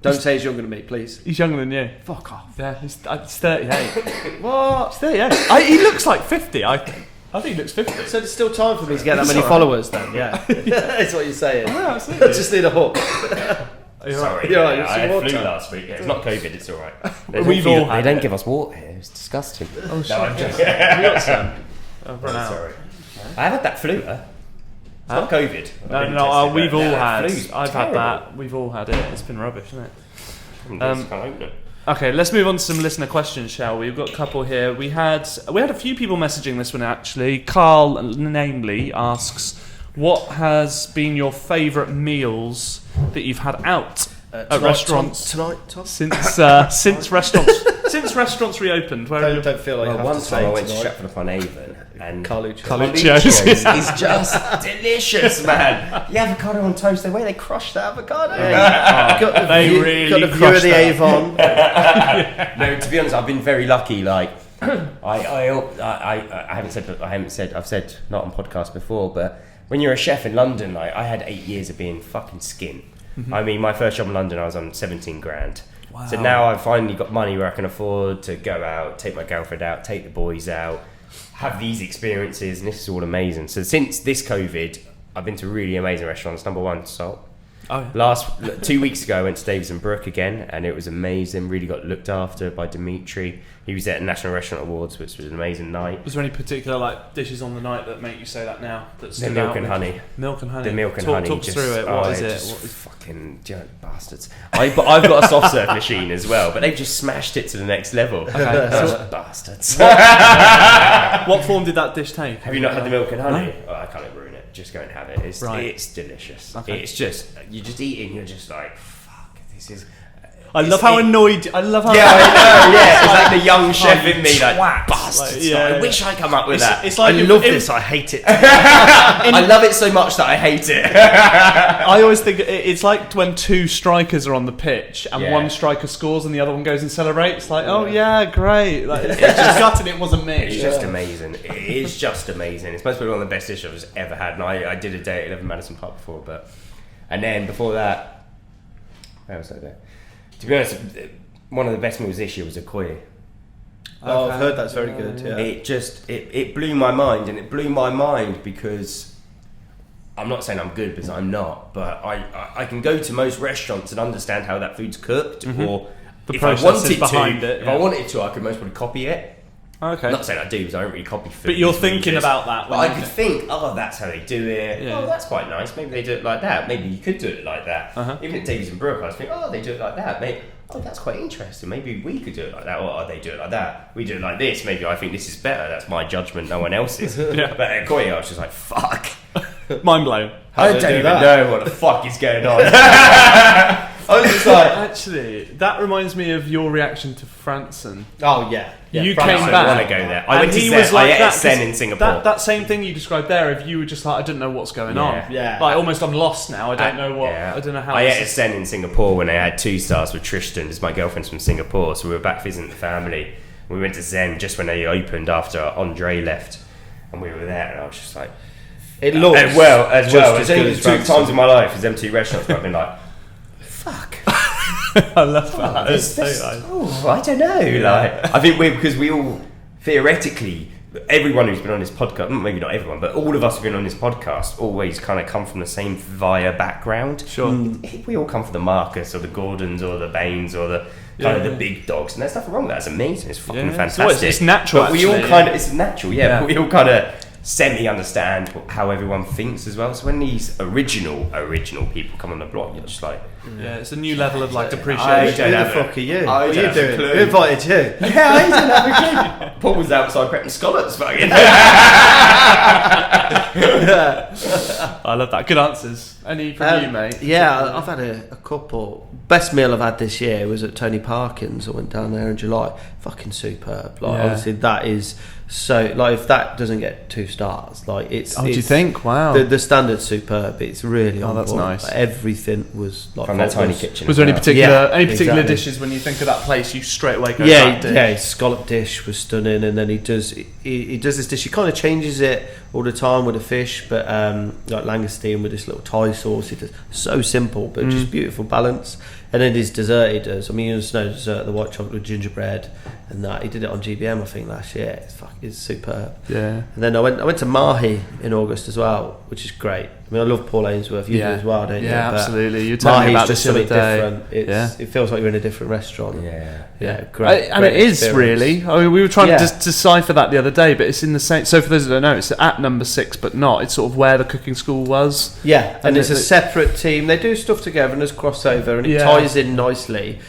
Don't say he's younger than me, please. He's younger than you. Fuck off. Yeah, he's 38. What? He's 38. He looks like 50. I think he looks 50. So there's still time for me to get that It's many alright. followers then, yeah. That's what you're saying. Yeah, I absolutely. just need a hook. Sorry, You're right, yeah, you're I had some flu water. last week. Yeah, it's not COVID, it's alright. We've all had They don't it. give us water here, it's disgusting. Oh, shit. No, I'm just We got some. I've run out. sorry. I have had that flu, It's not COVID. I've been No, tested, we've but all that had. flu's I've had terrible. that. We've all had it. It's been rubbish, isn't it? Can't open it. Okay, let's move on to some listener questions, shall we? We've got a couple here. We had a few people messaging this one actually. Carl, namely, asks, "What has been your favourite meals that you've had out at restaurants Tonight, Tom? since restaurants reopened?" Where have you Don't feel like you Well, have one to time say I went to tonight. Stratford upon Avon and Carluccio. Carluccio's. is just delicious, man. The avocado on toast, the way they crush the avocado. Got the They view, really got the view crushed of the that. Avon. No, to be honest, I've been very lucky. Like, I haven't said, I've said not on podcast before, but when you're a chef in London, like, I had 8 years of being fucking skin. I mean, my first job in London, I was on 17 grand. Wow. So now I've finally got money where I can afford to go out, take my girlfriend out, take the boys out, have these experiences, and this is all amazing. So since this COVID, I've been to really amazing restaurants. Number one, Salt. Oh, yeah. 2 weeks ago, I went to Davies and Brook again, and it was amazing. Really got looked after by Dimitri. He was at National Restaurant Awards, which was an amazing night. Was there any particular dishes on the night that make you say that now? That The stood milk out and with- honey. Milk and honey. The milk and talk, honey. Talk us just, through it. oh, What is it's it? just fucking bastards. I've got a soft serve machine as well, but they've just smashed it to the next level. Those bastards. What form did that dish take? Have you not had the milk and honey? Oh, I can't ruin it. Just go and have it. It's Right. delicious. Okay. It's just, you just eat it and you're just like, fuck, this is... I love how annoyed. I love how. Yeah, I know, yeah. It's like the young chef in me, like, twat. bastards. Like, yeah. I wish I come up with that. It's like I if- love if- this, I hate it. I love it so much that I hate it. I always think it's like when two strikers are on the pitch and Yeah. one striker scores and the other one goes and celebrates. Like, oh yeah, great. Like, it's just gutted it wasn't me. It's just amazing. It is just amazing. It's supposed to be one of the best dishes I've ever had. And I did a day at 11 Madison Park before, and then before that, where was I there? To be honest, one of the best meals this year was a koi. Oh, I've heard that's very good. Yeah. It just it blew my mind, and it blew my mind because I'm not saying I'm good, because I'm not, but I can go to most restaurants and understand how that food's cooked, or The if I processes wanted behind to, it, if yeah. I wanted to, I could most probably copy it. Okay. Not saying I do, because I don't really copy food. But you're thinking about that. But I could think, that's how they do it. Yeah. Oh, that's quite nice. Maybe they do it like that. Maybe you could do it like that. Even at Davies and Brooke, I was thinking, they do it like that. Maybe, that's quite interesting. Maybe we could do it like that. Or they do it like that. We do it like this. Maybe I think this is better. That's my judgment, no one else's. Yeah. But at Koya, I was just like, fuck. Mind blown. I don't even know what the fuck is going on. I was just like... Actually, that reminds me of your reaction to Franson. Oh yeah. You France, came I back. want to go there. I went to he Zen. was like I ate that, at Zen in Singapore. That same thing you described there, if you were just like, I didn't know what's going on. Yeah. Like, almost I'm lost now. I don't know what. Yeah. I don't know how. I this ate at Zen in Singapore when I had 2 stars with Tristan, because my girlfriend's from Singapore, so we were back visiting the family. We went to Zen just when they opened after Andre left, and we were there, and I was just like, It looks as well. It's good only as 2 Francis. times in my life as them 2 restaurants where I've been like, fuck. I love that. It's so nice. I don't know. Like, I think because we all theoretically, everyone who's been on this podcast, maybe not everyone, but all of us who've been on this podcast always kind of come from the same Via background. Sure. We all come from the Marcus or the Gordons or the Baines or the kind of the big dogs, and there's nothing wrong with that. It's amazing. It's fucking fantastic. It's natural. But we all actually, kind of, it's natural, but we all kind of semi-understand how everyone thinks as well. So when these original people come on the block, you're just like, yeah, it's a new level of like I appreciation. don't Who the have fuck are you? I What are don't you have a doing? clue. Who invited you? yeah, I don't have a clue. Paul was outside prepping scallops, fucking. I love that. Good answers. Any from you, mate? Yeah, I've had a couple. Best meal I've had this year was at Tony Parkin's. I went down there in July. Fucking superb. Like, Yeah. honestly, that is so. Like, if that doesn't get 2 stars, like it's. Oh, do you it's- think? Wow. The standard's superb. It's really on that's point. nice. Like, everything was like From that tiny faultless. kitchen. Was there any as well. particular Yeah, any particular exactly. dishes when you think of that place? You straight away go. Yeah, that dish? yeah. His scallop dish was stunning, and then he does this dish. He kind of changes it all the time with the fish, but like langoustine with this little Thai sauce. He does so simple, but just beautiful balance. And then his dessert he does. I mean, you just know dessert, the white chocolate with gingerbread, and that he did it on GBM I think last year. It's superb. Yeah. And then I went to Mahi in August as well, which is great. I mean, I love Paul Ainsworth. You do as well, don't you? Yeah, But absolutely. You told me Mahi's about just this the other something day. different. It feels like you're in a different restaurant. Yeah. Great. And great it is experience. really. I mean, we were trying Yeah. to decipher that the other day, but it's in the same. So for those that don't know, it's at number 6, but not. It's sort of where the cooking school was. Yeah, and it's a it- separate team. They do stuff together and there's crossover, and it Yeah. ties in nicely,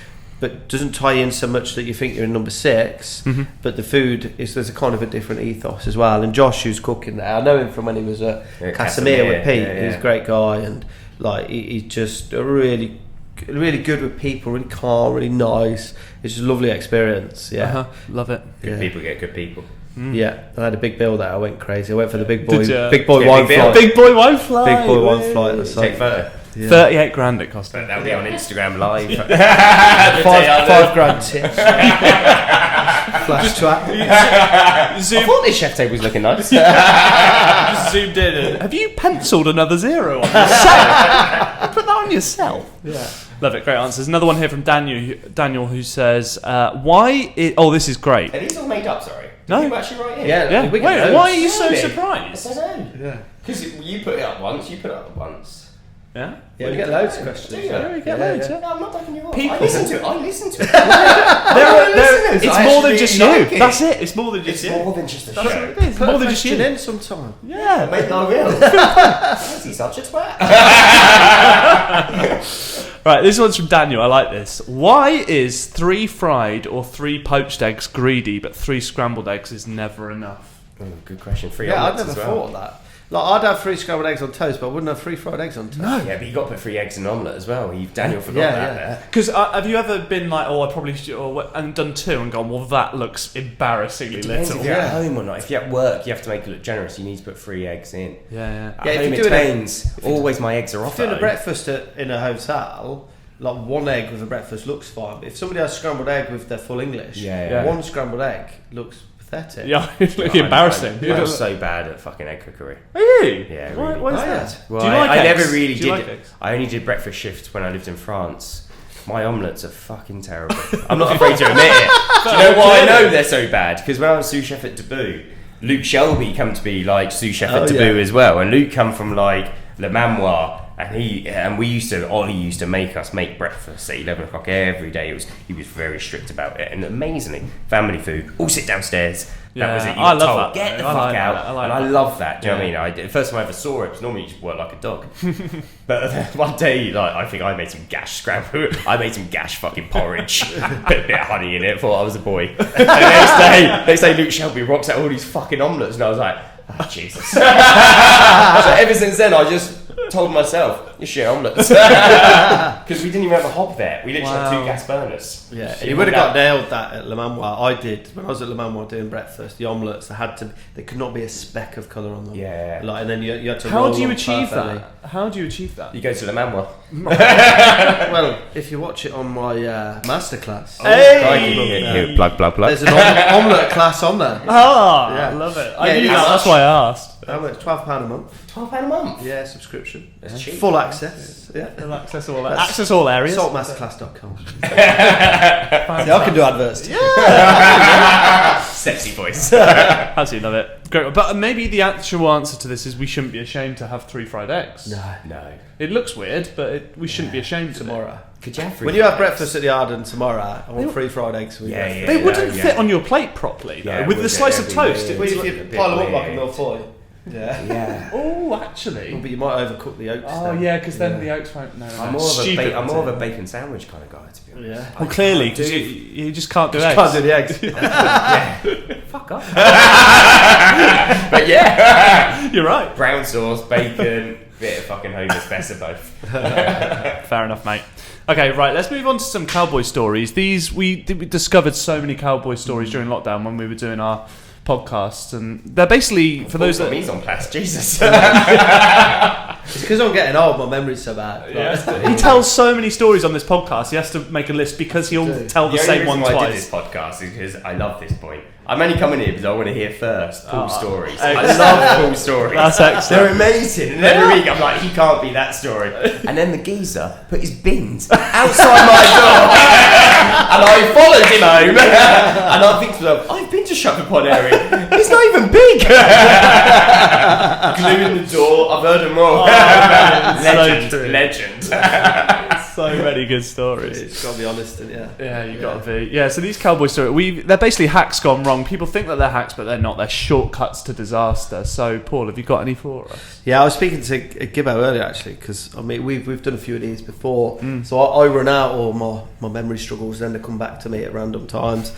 but doesn't tie in so much that you think you're in number 6. Mm-hmm. But the food is there's a kind of a different ethos as well. And Josh, who's cooking there, I know him from when he was at Casimir with Pete. He's a great guy, and like he's just a really good with people, really calm, really nice. It's just a lovely experience. Yeah, Love it. Good people get good people. Yeah. I had a big bill there. I went crazy. I went for the big boy, Did ya? big boy Yeah, wine big bill. flight. Big boy wine flight. Big boy wine flight. That's Take like photo. 38 grand it cost. But that'll be on Instagram live. five grand tip. Flash twat. I thought this chef table was looking nice. Just zoomed in. And, have you penciled another 0 on yourself? Put that on yourself. Yeah. Love it. Great answers. Another one here from Daniel who says, "Why? This is great. Are these all made up? Sorry. No. Did you actually write it? Yeah. Yeah. we Wait, get loads. why are you so Really? surprised? I don't know. Yeah. Because you put it up once. You put it up once. Yeah. Yeah, we get loads of questions. Do you? Yeah, we get loads. Yeah. No, I'm not taking you off. People- I listen to it. I listen to it. It's I more than actually just like you. it. That's it. It's more than It's just you. more than just a That's what show. it is. Put More a than just question you. in sometime. Yeah. Mate, I will. Is he such a twat? Right, this one's from Daniel. I like this. Why is 3 fried or 3 poached eggs greedy, but 3 scrambled eggs is never enough? Oh, good question. 3 Yeah, I'd omelets never as well. thought of that. Like, I'd have 3 scrambled eggs on toast, but I wouldn't have 3 fried eggs on toast. No. Yeah, but you got to put 3 eggs in an omelette as well. Daniel forgot Yeah, that yeah. there. Because have you ever been like, I probably should, and done 2 and gone, well, that looks embarrassing Depends little. if you're Yeah. at home or not. If you're at work, you have to make it look generous. You need to put 3 eggs in. Yeah. At Yeah, if home you're it doing a- depends. Always my eggs are off. If you're at doing a home. breakfast in a hotel, like 1 egg with a breakfast looks fine. But if somebody has scrambled egg with their full English, Yeah. 1 scrambled egg looks pathetic. Yeah, it's No, looking embarrassing. I'm so bad at fucking egg cookery. Are you? Yeah, Why, really. why is Oh, that? yeah. Well, Do you like I eggs? never really Do you did. like eggs? I only did breakfast shifts when I lived in France. My omelettes are fucking terrible. I'm not afraid to admit it. Do you know why I know they're so bad? Because when I was sous chef at Debut, Luke Shelby come to be like sous chef at Debut as well, and Luke come from like Le Manoir. And Ollie used to make us make breakfast at 11 o'clock every day. He was very strict about it, and amazingly, family food. All sit downstairs, That was it. You I were love told, that. get the I fuck like out. that. I like and I that. love that. Do you know what I mean? The first time I ever saw it was normally you just work like a dog. But one day, like, I think I made some gash scramble. I made some gash fucking porridge. Put a bit of honey in it. Thought I was a boy. And the next day, Luke Shelby rocks out all these fucking omelettes, and I was like, oh, Jesus. So ever since then, I just told myself, you shit omelettes. Because we didn't even have a hob there. We literally had 2 gas burners. Yeah, So you would have got nailed that at Le Manoir. I did when I was at Le Manoir doing breakfast. The omelettes, there could not be a speck of colour on them. Yeah. Like, and then you had to. How roll do you them achieve perfectly. that? How do you achieve that? You go to the Manoir. Well, if you watch it on my masterclass, Hey! Plug. there's an omelette class on there. Ah, Yeah. I love it. Yeah, I knew it that. is. That's why I asked. How much? £12 a month. £12 a month. Yeah, subscription. That's cheap. Full access. Yeah. Access all areas. Saltmasterclass.com. See, I can do adverts. Yeah. Sexy voice. Absolutely love it. Great. But maybe the actual answer to this is we shouldn't be ashamed to have 3 fried eggs. No. It looks weird, but we shouldn't be ashamed Tomorrow. Could you have When you have breakfast at the Arden tomorrow, I want 3 fried eggs for you. Yeah. They wouldn't fit on your plate properly, though. Yeah, With the would slice it? of Every toast, day. it Well, was if like... you pile them up like a weird. milfoil. Yeah. Yeah. Oh, actually. But you might overcook the yolks. Oh, then. yeah, because then the oaks won't... No, I'm more of a bacon sandwich kind of guy, to be honest. Yeah. Well, clearly, because you just can't do eggs. Can't do the eggs. Yeah. Fuck off. But yeah. You're right. Brown sauce, bacon, bit of fucking Homer's best of both. Fair enough, mate. Okay, right, let's move on to some cowboy stories. We discovered so many cowboy stories during lockdown when we were doing our podcasts, and they're basically, for those that... Mise en place, Jesus. It's because I'm getting old, my memory's so bad. Like, He tells so many stories on this podcast, he has to make a list because he'll tell the same one I did twice. this podcast is because I love this point. I'm only coming here because I want to hear first Paul's stories. I excellent. love Paul's stories. That's excellent. They're amazing. And every week I'm like, he can't be that story. And then the geezer put his bins outside my door. And I followed him home. And I think to myself, I've been to Shepherd Pond area. It's not even big. Glue in the door. I've heard them all. Legend. So many good stories. it's got to be honest, and Yeah, you got to be. Yeah, so these cowboy stories, they're basically hacks gone wrong. People think that they're hacks, but they're not. They're shortcuts to disaster. So, Paul, have you got any for us? Yeah, I was speaking to Gibbo earlier actually, because I mean we've done a few of these before. So I run out all my memory struggles, then they come back to me at random times.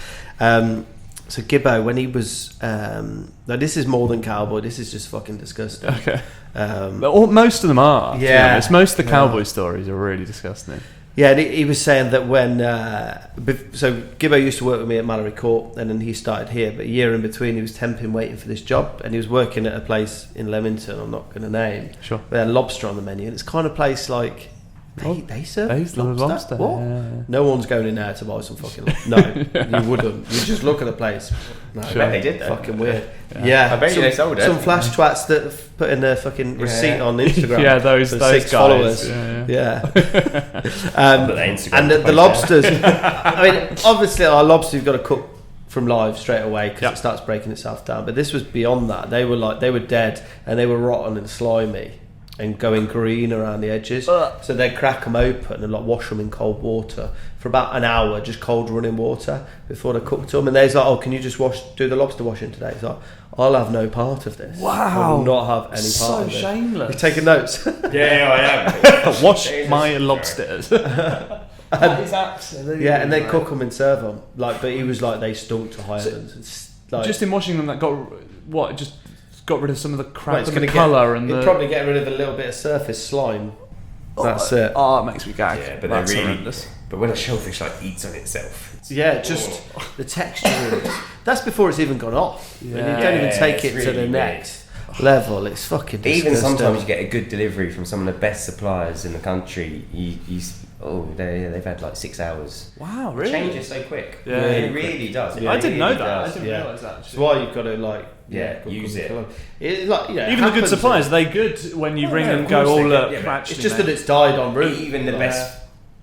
So Gibbo, when he was now this is more than cowboy. This is just fucking disgusting. Okay. Most of them are. Yeah. Most of the cowboy stories are really disgusting. Yeah, and he was saying that when so Gibbo used to work with me at Mallory Court, and then he started here. But a year in between, he was temping, waiting for this job, and he was working at a place in Leamington. I'm not going to name. Sure. They had lobster on the menu, and it's kind of place like they serve lobster. What? Yeah. No one's going in there to buy some fucking no, you wouldn't. You just look at the place. No, I bet they did though. fucking weird. Yeah, I bet you they sold it. Some flash twats that put in their fucking receipt on Instagram. Yeah, those for guys. 6 followers. Yeah. And the lobsters. I mean, obviously, our lobster you've got to cook from live straight away because it starts breaking itself down. But this was beyond that. They were dead and they were rotten and slimy and going green around the edges. So they'd crack them open and like wash them in cold water for about an hour, just cold running water before they cooked them. And they's like, "Oh, can you just do the lobster washing today?" It's like, "I'll have no part of this. Wow. I will not have any So part of it." shameless. You're taking notes. Yeah, I am. Wash Jesus. my lobsters. That is absolutely. Yeah, and then cook them and serve them. Like, but he was like, they stunk to Highlands. It's like, Just in washing them, that just got rid of some of the crap it's and gonna the colour and it'd the. probably get rid of a little bit of surface slime. That's it. Oh, it makes me gag. Yeah, but That's they're really. horrendous. But when a shellfish like eats on itself, Yeah, just the texture. That's before it's even gone off. And you Yeah. don't even take it's it to really the weird. next level. It's fucking disgusting. even sometimes you get a good delivery from some of the best suppliers in the country. They've had like 6 hours. Wow, It really? changes so quick. Yeah. It really does. Yeah. I didn't know really that. I does. didn't Yeah. realise that. That's Actually. why you've got to like use it. It like, Even the good happens. suppliers, are they good when you ring no, and of go, course "Oh they look, can, yeah, but actually, It's just mate." that it's died on route. Even the Like, best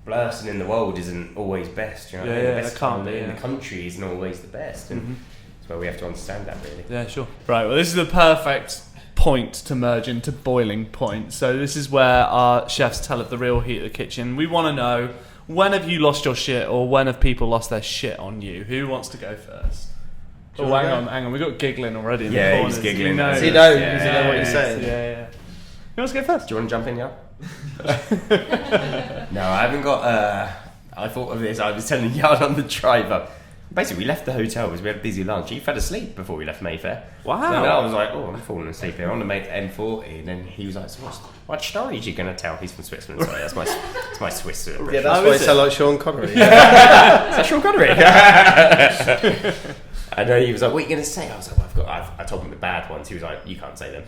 person in the world isn't always best. You know what I Yeah, mean? yeah, The best it can't one be, in yeah. the country isn't always the best, and that's where we have to understand that really. Yeah, sure. Right, well, this is the perfect point to merge into boiling point. So this is where our chefs tell of the real heat of the kitchen. We want to know, when have you lost your shit, or when have people lost their shit on you? Who wants to go first? Oh, hang on. We got giggling already. In the Yeah, corners. he's giggling. Does he know? Yeah. Does he know what you're saying? Yeah. Who wants to go first? Do you want to jump in, yeah? No, I haven't got. I thought of this. I was telling Jan on the drive up. Basically, we left the hotel because we had a busy lunch. He fell asleep before we left Mayfair. Wow. So I was like, oh, I'm falling asleep here. I'm going to make M40. And then he was like, so what stories are you going to tell? He's from Switzerland. Sorry, that's my Swiss. Yeah, that's why you sound like Sean Connery. Is that Sean Connery? And then he was like, what are you going to say? I was like, well, I told him the bad ones. He was like, you can't say them.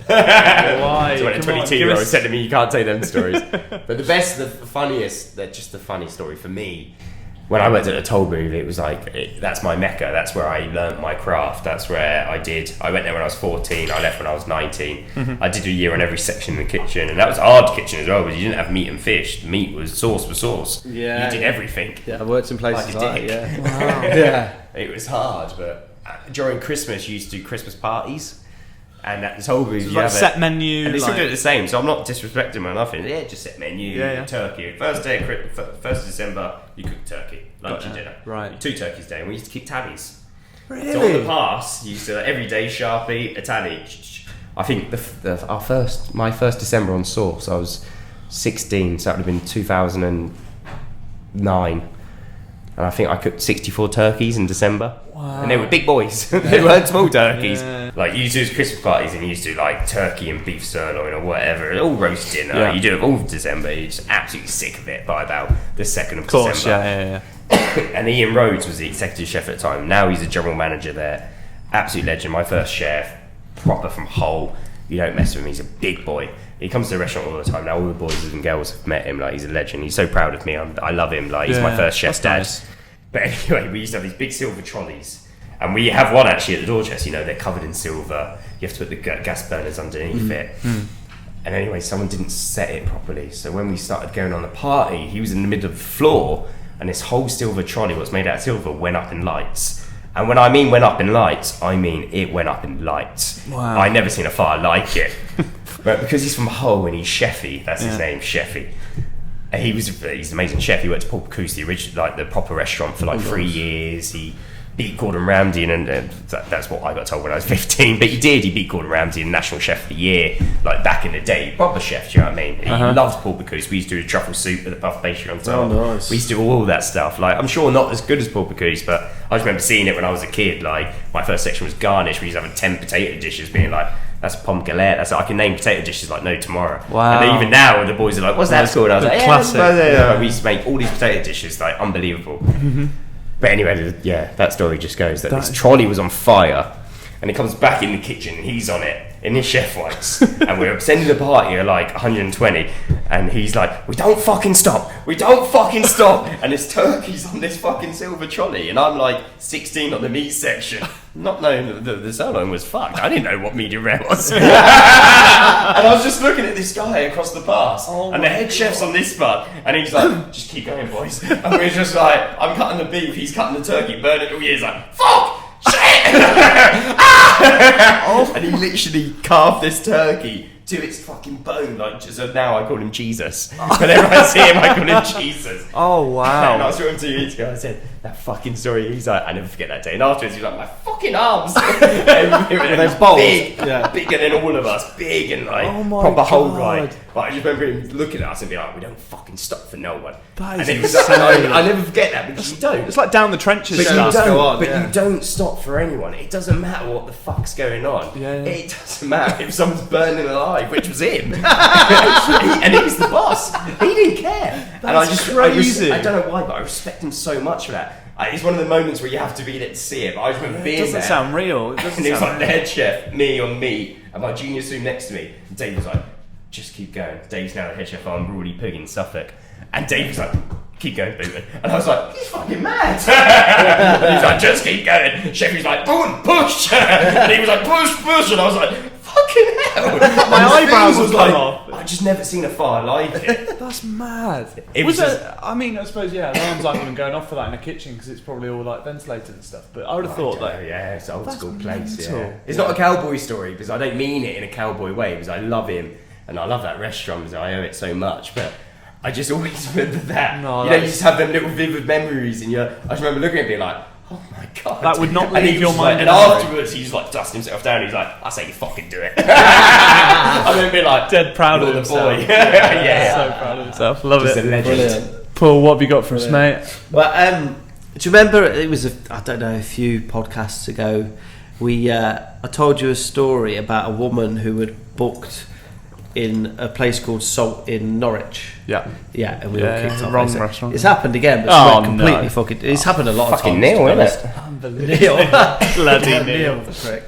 Why? So when a Come on, 22-year-old give us- said to me, you can't say them stories. But the best, the funniest, just the funny story for me, when I worked at a toll booth, it was like, that's my mecca. That's where I learnt my craft. That's where I went there when I was 14. I left when I was 19. I did a year on every section in the kitchen. And that was a hard kitchen as well, because you didn't have meat and fish. The meat was sauce for sauce. Yeah. You did everything. Yeah, I worked in places Like a like dick. that, yeah. Wow. Yeah. It was hard, but during Christmas, you used to do Christmas parties. And at the toll booth, So you like have set menu. and they still like- do it the same, so I'm not disrespecting or nothing. Yeah, just set menu, Yeah. turkey. First day, 1st of December, you cook turkey, lunch and dinner. Right. 2 turkeys a day, and we used to keep tallies. Really? So on the pass, you used to every day Sharpie, a tally. I think my first December on sauce, I was 16, so that would have been 2009. And I think I cooked 64 turkeys in December. Wow. And they were big boys. They weren't small turkeys. Yeah. Like, you used to do Christmas parties and you used to do like turkey and beef sirloin or whatever. All roast dinner. Yeah. You do it all of December. You're just absolutely sick of it by about the 2nd of Of course, December. yeah. And Ian Rhodes was the executive chef at the time. Now he's a general manager there. Absolute legend. My first chef, proper from Hull. You don't mess with him. He's a big boy. He comes to the restaurant all the time. Now all the boys and girls have met him. Like, he's a legend. He's so proud of me. I love him. Like, he's my Yeah, first chef's dad. that's nice. But anyway, we used to have these big silver trolleys. And we have one actually at the Dorchester. They're covered in silver. You have to put the gas burners underneath it. And anyway, someone didn't set it properly. So when we started going on the party, he was in the middle of the floor, and this whole silver trolley, what's made out of silver, went up in lights. And when I mean went up in lights, I mean it went up in lights. Wow. I never seen a fire like it. But because he's from Hull and he's Sheffy, that's his name, Sheffy. And he's an amazing chef. He worked at Paul Bocuse, the original, like the proper restaurant, for like 3 years. He beat Gordon Ramsay, and that's what I got told when I was 15. But he did. He beat Gordon Ramsay in National Chef of the Year, like back in the day. Proper chef, do you know what I mean? He loves Paul Bocuse. We used to do a truffle soup with a puff pastry on top. Oh, nice. We used to do all that stuff. Like, I'm sure not as good as Paul Bocuse, but I just remember seeing it when I was a kid. Like, my first section was garnish. We used to have 10 potato dishes, being like, that's pomme galette. I can name potato dishes like no tomorrow. Wow. And then even now, the boys are like, what's that called? And I was like, classic. we used to make all these potato dishes, like, unbelievable. But anyway, yeah, that story just goes that this trolley was on fire, and it comes back in the kitchen, and he's on it in his chef whites, and we're sending the party at like 120, and he's like, we don't fucking stop, and there's turkeys on this fucking silver trolley, and I'm like 16 on the meat section, not knowing that the sirloin was fucked. I didn't know what medium rare was. And I was just looking at this guy across the pass, and the head chef's on this part, and he's like, just keep going, boys. And we're just like, I'm cutting the beef, he's cutting the turkey, burning it all years, like, fuck! Shit! And he literally carved this turkey to its fucking bone, like, so now I call him Jesus. Whenever I see him, I call him Jesus. Oh, And wow. I was talking to 2 weeks ago, I said, that fucking story, he's like, I never forget that day. And afterwards, he was like, my fucking arms. And they're bold. Big, Yeah. bigger than all of us, big and like, Oh my proper whole God. ride. But I just remember him looking at us and being like, we don't fucking stop for no one. That And is then he was insane. like, I never forget that, because you don't. It's like down the trenches But, stuff. go on, but yeah. you don't stop for anyone. It doesn't matter what the fuck's going on. Yeah, yeah. It doesn't matter if someone's burning alive, which was him. And he was the boss. He didn't care. And I That's just, crazy. I don't know why, but I respect him so much for that. It's one of the moments where you have to be there to see it. But I just remember It being doesn't there. sound real. It doesn't And it was sound like the head chef, me on me, and my junior soon next to me. And Dave was like, just keep going. Dave's now the head chef on Broadley Pig in Suffolk. And Dave was like, keep going, Booton. And I was like, he's fucking mad. And he's like, just keep going. Chef was like, Booton, push. And he was like, push. And I was like, fucking hell. My And the eyebrows thing would come like, off. I just never seen a fire like it. That's mad. It was was it? I mean, I suppose alarms aren't even going off for that in the kitchen because it's probably all like ventilated and stuff. But I would have thought that. Yeah, it's an old That's school place. mental. Yeah. It's not a cowboy story because I don't mean it in a cowboy way because I love him and I love that restaurant because I owe it so much. But I just always remember that. No, you that you is- just have them little vivid memories and I just remember looking at it being like, Oh my god. That would not And leave he your was mind like, in and a afterwards, he's like dusting himself down. He's like, I say you fucking do it. I'm gonna be like, dead proud of "You're the himself. boy." Yeah. So proud of himself. Love Just it. a legend. Brilliant. Paul, what have you got for us, mate? Well, do you remember? It was I don't know, a few podcasts ago. I told you a story about a woman who had booked in a place called Salt in Norwich. Yeah. Yeah, and we all kicked off. Wrong So restaurant. It's happened again, but Oh, it's completely no. fucking. It's happened a lot of Fucking times. Neil, to be isn't honest. it? Unbelievable. Neil. Bloody Neil. the prick.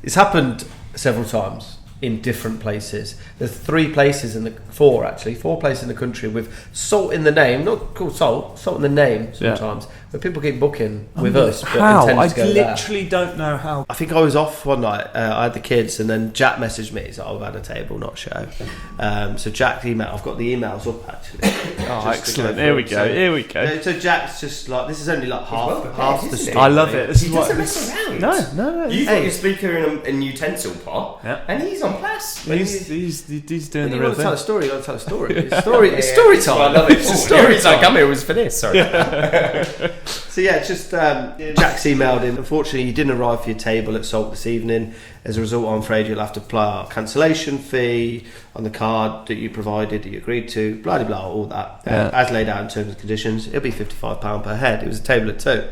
It's happened several times in different places. There's four places in the country with salt in the name, not called salt in the name sometimes, but people keep booking with us. But How? intend I to go there. literally don't know how. I think I was off one night. I had the kids, and then Jack messaged me. He's like, "I've had a table, not show." So Jack's email. I've got the emails up actually. Oh, excellent! Here we go. Here we go. So Jack's just like, this is only like half the isn't it? story. I love it. This He is what. doesn't mess around. No. You've got your speaker in a utensil pot, Yeah. and he's on plus. He's doing the You real want to tell a thing. story? You want to tell a story? It's story time. I love it. It's Story story time. time. Come here was for this. Sorry. So yeah, it's just Jack's emailed in. Unfortunately, you didn't arrive for your table at Salt this evening. As a result, I'm afraid you'll have to pay our cancellation fee on the card that you provided, that you agreed to, blah blah blah, all that. As laid out in terms and conditions, it'll be £55 per head. It was a table of two.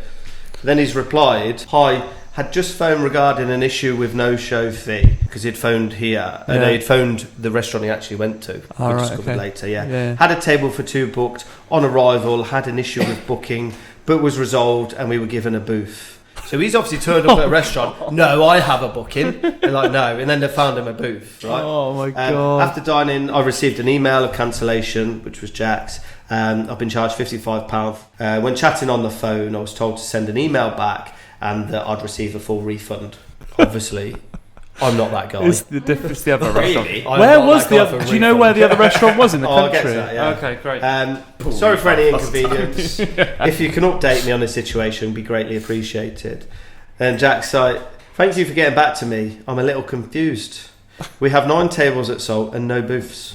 Then he's replied, "Hi, had just phoned regarding an issue with no-show fee," because he'd phoned here. Yeah. He'd phoned the restaurant he actually went to, which Oh, is right, covered okay. later. Yeah. Had a table for two booked on arrival. Had an issue with booking, but was resolved, and we were given a booth. So he's obviously turned up at a restaurant. "No, I have a booking." They're like, "No," and then they found him a booth. Right. Oh my god. After dining, I received an email of cancellation, which was Jack's. I've been charged £55. When chatting on the phone, I was told to send an email back and that I'd receive a full refund. Obviously, I'm not that guy. It's the other restaurant. Really? I'm Where not was that the guy other? for a Do you know where refund. the other restaurant was in the Oh, I'll country? get to that, yeah. Okay, great. Sorry for any inconvenience. If you can update me on the situation, it'd be greatly appreciated. And Jack's like, "Thank you for getting back to me. I'm a little confused. We have 9 tables at Salt and no booths.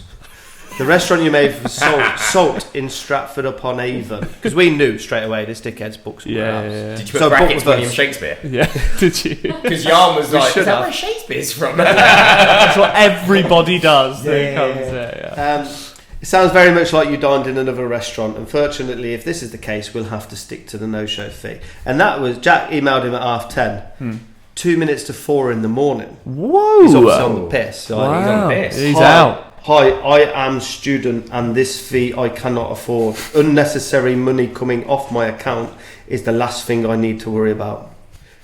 The restaurant you made for Salt in Stratford upon Avon," because we knew straight away this dickhead's booked somewhere else. Yeah. Did you put So brackets book with William us. Shakespeare? Yeah. Did you? Because Jan was like, should "Is that have. where Shakespeare's from?" That's what everybody does. That Yeah. comes there. Yeah. It sounds very much like you dined in another restaurant. Unfortunately, if this is the case, we'll have to stick to the no-show fee. And that was, Jack emailed him at 10:30. 2 minutes to 4 in the morning. Whoa. He's obviously on the piss. Wow. He's on piss. He's Hi. out. "Hi, I am student and this fee I cannot afford. Unnecessary money coming off my account is the last thing I need to worry about."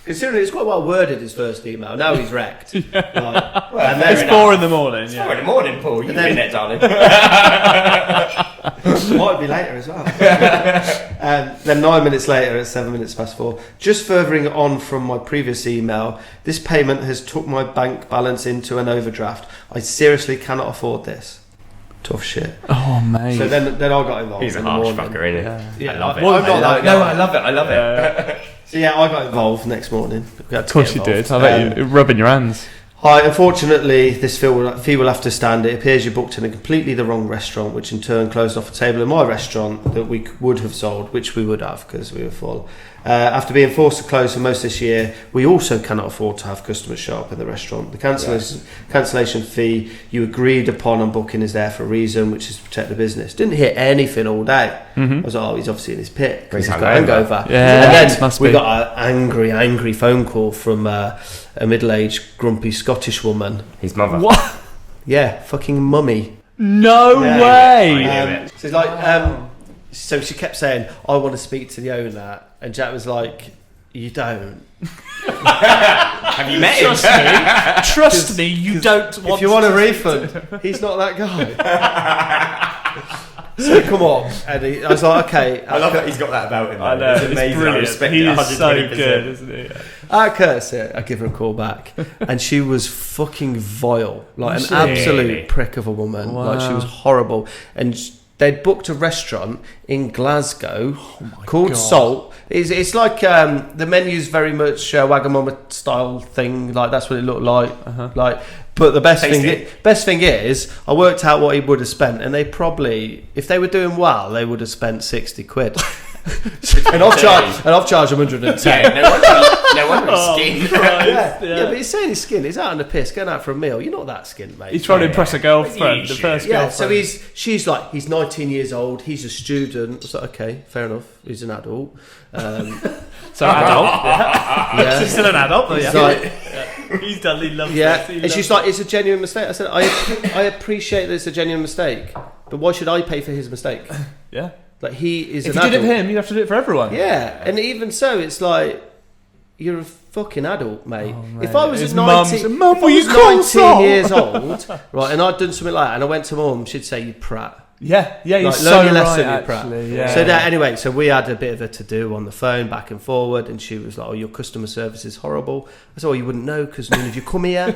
Considering it's quite well worded, his first email. Now he's wrecked. Like, and It's then, 4 in the morning. It's Yeah. 4 in the morning, Paul. You've then- been there, darling. might be later as well. Then 9 minutes later, at 7 minutes past 4. "Just furthering on from my previous email, this payment has took my bank balance into an overdraft. I seriously cannot afford this." Tough shit. Oh mate. So then I got involved. He's a in the harsh morning. fucker, isn't he? Yeah. I love it. Well, I'm not that No, guy. I love it. I love it. So yeah, I got involved next morning. Of course you did. I bet you rubbing your hands. "Hi, unfortunately, this fee will have to stand. It appears you booked in a completely the wrong restaurant, which in turn closed off a table in my restaurant that we would have sold, which we would have because we were full. After being forced to close for most this year, we also cannot afford to have customers show up in the restaurant. The cancellation fee you agreed upon on booking is there for a reason, which is to protect the business." Didn't hear anything all day. I was like, "Oh, he's obviously in his pit because He's he's got hungover. hangover." Yeah, and it then must we be. got an angry phone call from a middle-aged, grumpy Scottish woman. His mother. What? Yeah, fucking mummy. No Yeah. way. I knew it. So it's like, so she kept saying, "I want to speak to the owner," and Jack was like, "You don't. Have you met him? Trust me, you don't want. If you want a refund, he's not that guy." So come on, and I was like, "Okay." I love that he's got that about him. I know. It's It's amazing. I brilliant. respect He it is so 120%. good, isn't he? I curse it. I give her a call back, and she was fucking vile, like Was an she? absolute prick of a woman. Like she Wow. was horrible, and they'd booked a restaurant in Glasgow called God. Salt. It's like the menu's very much Wagamama style thing. Like that's what it looked like. Like, but the best thing is, I worked out what he would have spent, and they probably, if they were doing well, they would have spent 60 quid. and I've charged him 110. Yeah, no wonder he's skin. Yeah, but he's saying he's skin. He's out on the piss, going out for a meal. You're not that skin, mate. He's trying to impress a girlfriend, the first Yeah, girlfriend. so she's like, he's 19 years old. He's a student. It's like, okay, fair enough. He's an adult. So adult. Yeah. He's still an adult, but He's like, he's done. He loves yeah. this. And she's like, it's a genuine mistake. I said, I appreciate that it's a genuine mistake, but why should I pay for his mistake? Yeah. Like, he is If an you did it adult. for him, you'd have to do it for everyone. Yeah, and even so, it's like, you're a fucking adult, mate. Oh, If I was His at mum's 19, Mum, if I will you was call 19 Sol? years old, right, and I'd done something like that, and I went to mum, she'd say, you prat. Yeah, you're Like, so learn your right, lesson, you prat. actually. Yeah. So that, anyway, so we had a bit of a to-do on the phone, back and forward, and she was like, oh, your customer service is horrible. I said, oh, you wouldn't know, because none of you come here.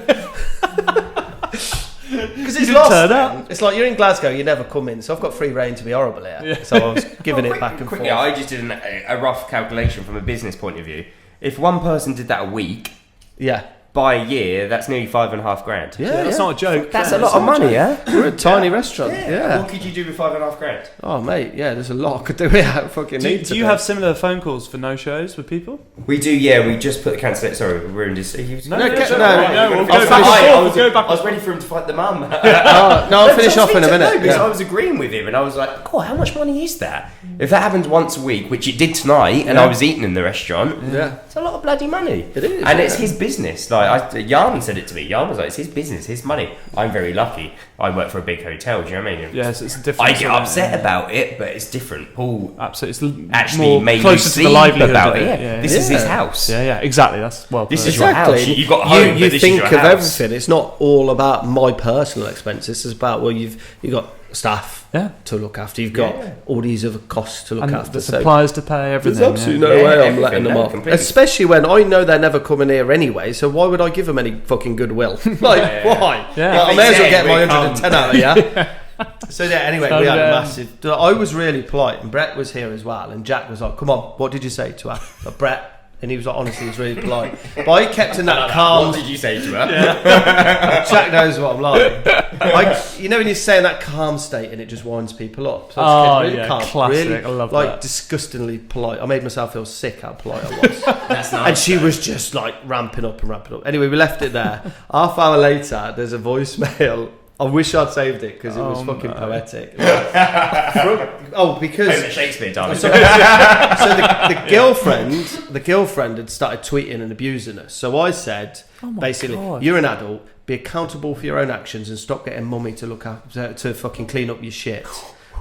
Because it's didn't lost. turn Then. It's like, you're in Glasgow, you never come in, so I've got free reign to be horrible here. Yeah. So I was giving it back and forth. Quickly, I just did a rough calculation from a business point of view. If one person did that a week, Yeah. by a year, that's nearly $5,500. Yeah, That's not a joke. That's a lot of money, yeah? We're a tiny restaurant. Yeah. What could you do with $5,500? Oh, mate, yeah, there's a lot I could do here. I fucking need to Do you have similar phone calls for no-shows with people? We do, yeah. We just put the cancellation. Sorry, we're in this. No, we'll we'll go finish back off. and forth, we'll go back I was ready for him to fight the mum. I'll finish off in a minute. No, because Yeah. I was agreeing with him, and I was like, "God, how much money is that? If that happens once a week, which it did tonight, and I was eating in the restaurant, Yeah. it's a lot of bloody money. It is, and yeah. it's his business. Like Jan said it to me. Jan was like, "It's his business, his money." I'm very lucky. I work for a big hotel. Do you know what I mean? Yes, it's different. I get upset about it, but it's different. Paul Absolutely. It's actually more made me closer to sleep the livelihood about of it. Yeah. This is his Yeah. house. Yeah, exactly. That's well. This put. is your house. You've got home, You but this is think your of house. everything. It's not all about my personal expenses. It's about, well, you've got staff Yeah. to look after. You've got all these other costs to look And after. the So suppliers to pay everything. there's absolutely yeah. no way I'm everything, letting them no, off. completely. Especially when I know they're never coming here anyway, so why would I give them any fucking goodwill? Like, why? Yeah. Like, I may as well If get they my say, 110 out of you. So yeah, anyway, So we had a then- massive... I was really polite, and Brett was here as well, and Jack was like, come on, what did you say to her? Like, Brett... And he was like, honestly, he was really polite. But I kept in that calm... What did you say to her? Jack knows what I'm like. You know when you say in that calm state and it just winds people up. So I Oh, just kept really yeah, calm, classic. really, I love like that. disgustingly polite. I made myself feel sick how polite I was. That's nice. And she was just like ramping up. Anyway, we left it there. Half hour later, there's a voicemail. I wish I'd saved it because it was fucking poetic. Because Homer Shakespeare, darling. so the girlfriend had started tweeting and abusing us. So I said, basically, God. you're an adult, be accountable for your own actions, and stop getting mummy to look after, to fucking clean up your shit,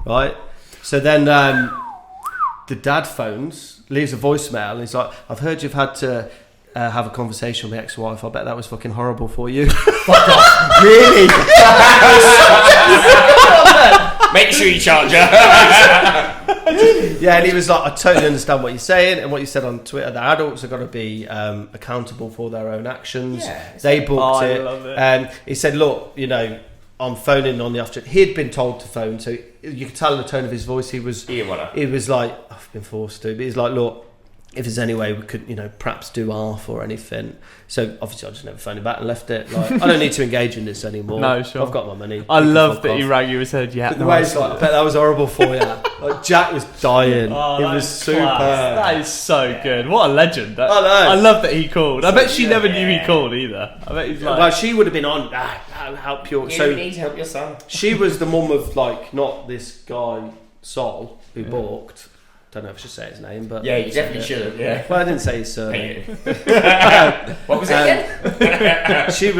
right? So then the dad phones, leaves a voicemail, and he's like, "I've heard you've had to." Have a conversation with my ex-wife. I bet that was fucking horrible for you. Really? Make sure you charge her. Yeah, and he was like, I totally understand what you're saying and what you said on Twitter. The adults are got to be accountable for their own actions. Yeah. They booked I it. love it. And he said, look, I'm phoning on the off chance. He'd been told to phone, so you could tell in the tone of his voice he was like, I've been forced to. But he's like, look, if there's any way we could, perhaps do half or anything. So obviously I just never phoned him back and left it. Like, I don't need to engage in this anymore. No, sure. I've got my money. I You can love fuck that off. he rang you and said, "Yeah, But the way it's like, I bet that was horrible for you. Like, Jack was dying. Oh, it that was is super. class. That is so good. What a legend. I know. I love that he called. I bet she yeah. never knew he called either. I bet he's like, Well, she would have been on. I'll help you. You So need to help your son. she was the mum of not this guy Sol who balked. Don't know if I should say his name, but Yeah, you definitely should have. Yeah. Well, I didn't say his surname. What was it again? She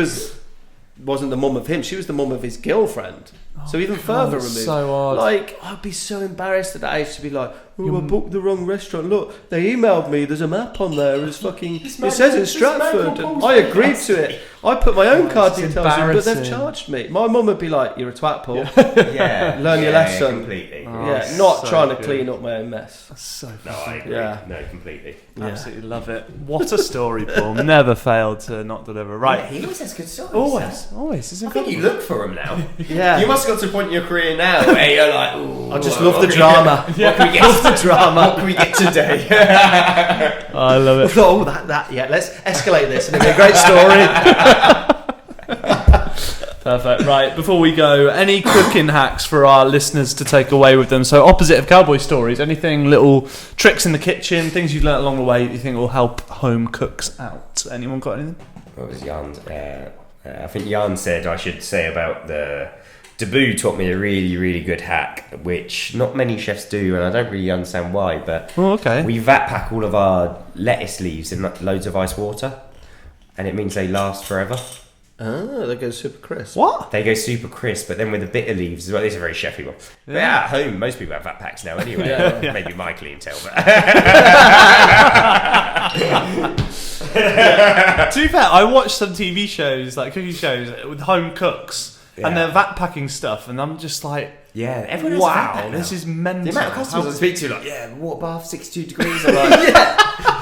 wasn't the mum of him. She was the mum of his girlfriend. So even further removed. so odd. Like, I'd be so embarrassed at that age to be like, oh, I booked the wrong restaurant. Look, they emailed me. There's a map on there. It's fucking. It says in Stratford. And I agreed to it. I put my own card details in, but they've embarrassing. charged me. My mum would be like, you're a twat, Paul. Yeah. Learn your lesson. Completely. Yeah, not so trying to good. clean up my own mess. That's so No, I agree. Yeah. No, completely. Absolutely love it. What a story, Paul. Never failed to not deliver. Right. He always has good stories. Always. It's I think you look for him now. Yeah. You must have got to a point in your career now where you're like, ooh, I just love the drama. What can we get? Love the drama. What can we get today? I love I it. thought, yeah, let's escalate this and it'll be a great story. Perfect. Right, before we go, any cooking hacks for our listeners to take away with them? So opposite of Cowboy Stories, anything, little tricks in the kitchen, things you've learnt along the way that you think will help home cooks out? Anyone got anything? What was Jan? I think Jan said I should say about the Deboo taught me a really, really good hack, which not many chefs do, and I don't really understand why, but we vat pack all of our lettuce leaves in loads of ice water, and it means they last forever. Oh, they go super crisp. What? They go super crisp, but then with the bitter leaves as well. This is a very chefy one. But yeah, at home, most people have vat packs now anyway. Maybe my clientele, but... To be fair, I watched some TV shows, like cooking shows, with home cooks, and they're vat packing stuff, and I'm just like... Yeah, everyone has a vat pack now. This is mental. The amount of customers I speak to, like, yeah, water bath, 62 degrees. I'm like,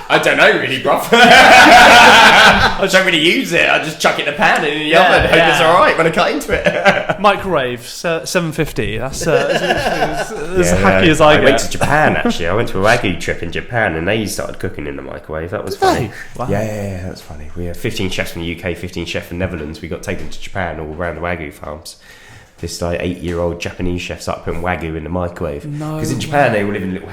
I don't know, really, bruv. I don't really use it. I just chuck it in a pan and in the oven and hope it's alright when I cut into it. Microwave, 750. That's as hacky as I get. I went to Japan, actually. I went to a Wagyu trip in Japan, and they started cooking in the microwave. That was funny. Wow. Yeah, that's funny. We have 15 chefs from the UK, 15 chefs from the Netherlands. We got taken to Japan all around the Wagyu farms. This like 8-year-old Japanese chefs up putting Wagyu in the microwave. Because in Japan they all live in little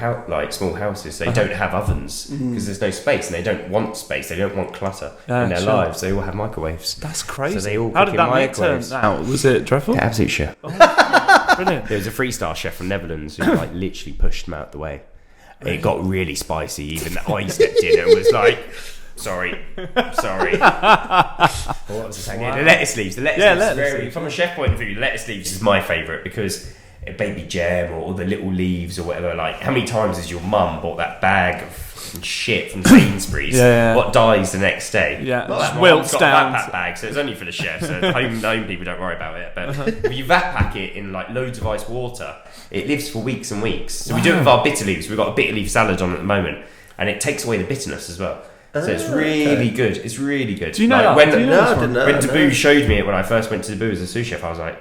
small houses. They don't have ovens because there's no space, and they don't want space. They don't want clutter in their lives. They all have microwaves. That's crazy. So they all How cook did in that make microwaves. turn out? Was it dreadful? Yeah, absolute shit. Brilliant. There was a 3-star chef from Netherlands who like literally pushed them out the way. It got really spicy. Even I stepped in and was like, sorry. What was I saying? Wow. The lettuce leaves. From a chef point of view, the lettuce leaves is my favourite because a baby jam or the little leaves or whatever. Like, how many times has your mum bought that bag of fucking shit from Sainsbury's? What dies the next day? Yeah, not that wilts got down. a vat pack bag, so it's only for the chefs. So home people don't worry about it. But if you vat pack it in like loads of ice water, it lives for weeks and weeks. So we do it with our bitter leaves. We've got a bitter leaf salad on at the moment, and it takes away the bitterness as well. So it's really good. It's really good. Do you know that? When Deboo showed me it when I first went to Deboo as a sous chef, I was like,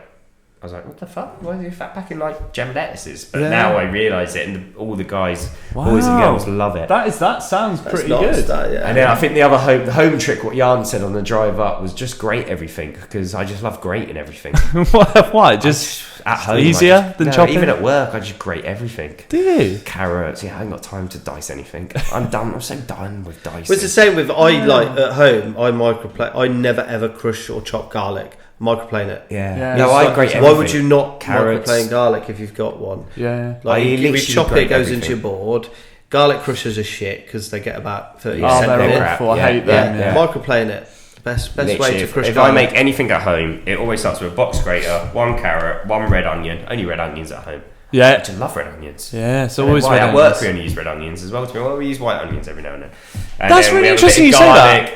what the fuck? Why are you fat packing like jam lettuces? But now I realise it, and all the guys, boys and girls, love it. That sounds pretty good. And then I think the home trick, what Jan said on the drive up, was just grate everything, because I just love grating everything. Why? Just at home, easier than chopping? Even at work, I just grate everything. Do you? Carrots. Yeah, I ain't got time to dice anything. I'm done. I'm so done with dicing. Well, it's the same with like at home. I microplane. I never ever crush or chop garlic. Microplane it. Yeah. No, I grate everything. Why would you not Carrots. microplane garlic if you've got one? Yeah. Like you chop it, goes everything into your board. Garlic crushers are shit because they get about 30 Oh, cents. they're awful. I hate them. Yeah. Microplane it. Best way to crush if garlic. I make anything at home, it always starts with a box grater, 1 carrot, 1 red onion. Only red onions at home. Yeah. I just love red onions. Yeah, it's always red at onions. work we only use red onions as well. Well, we use white onions every now and then. And That's then really we have a interesting bit you of say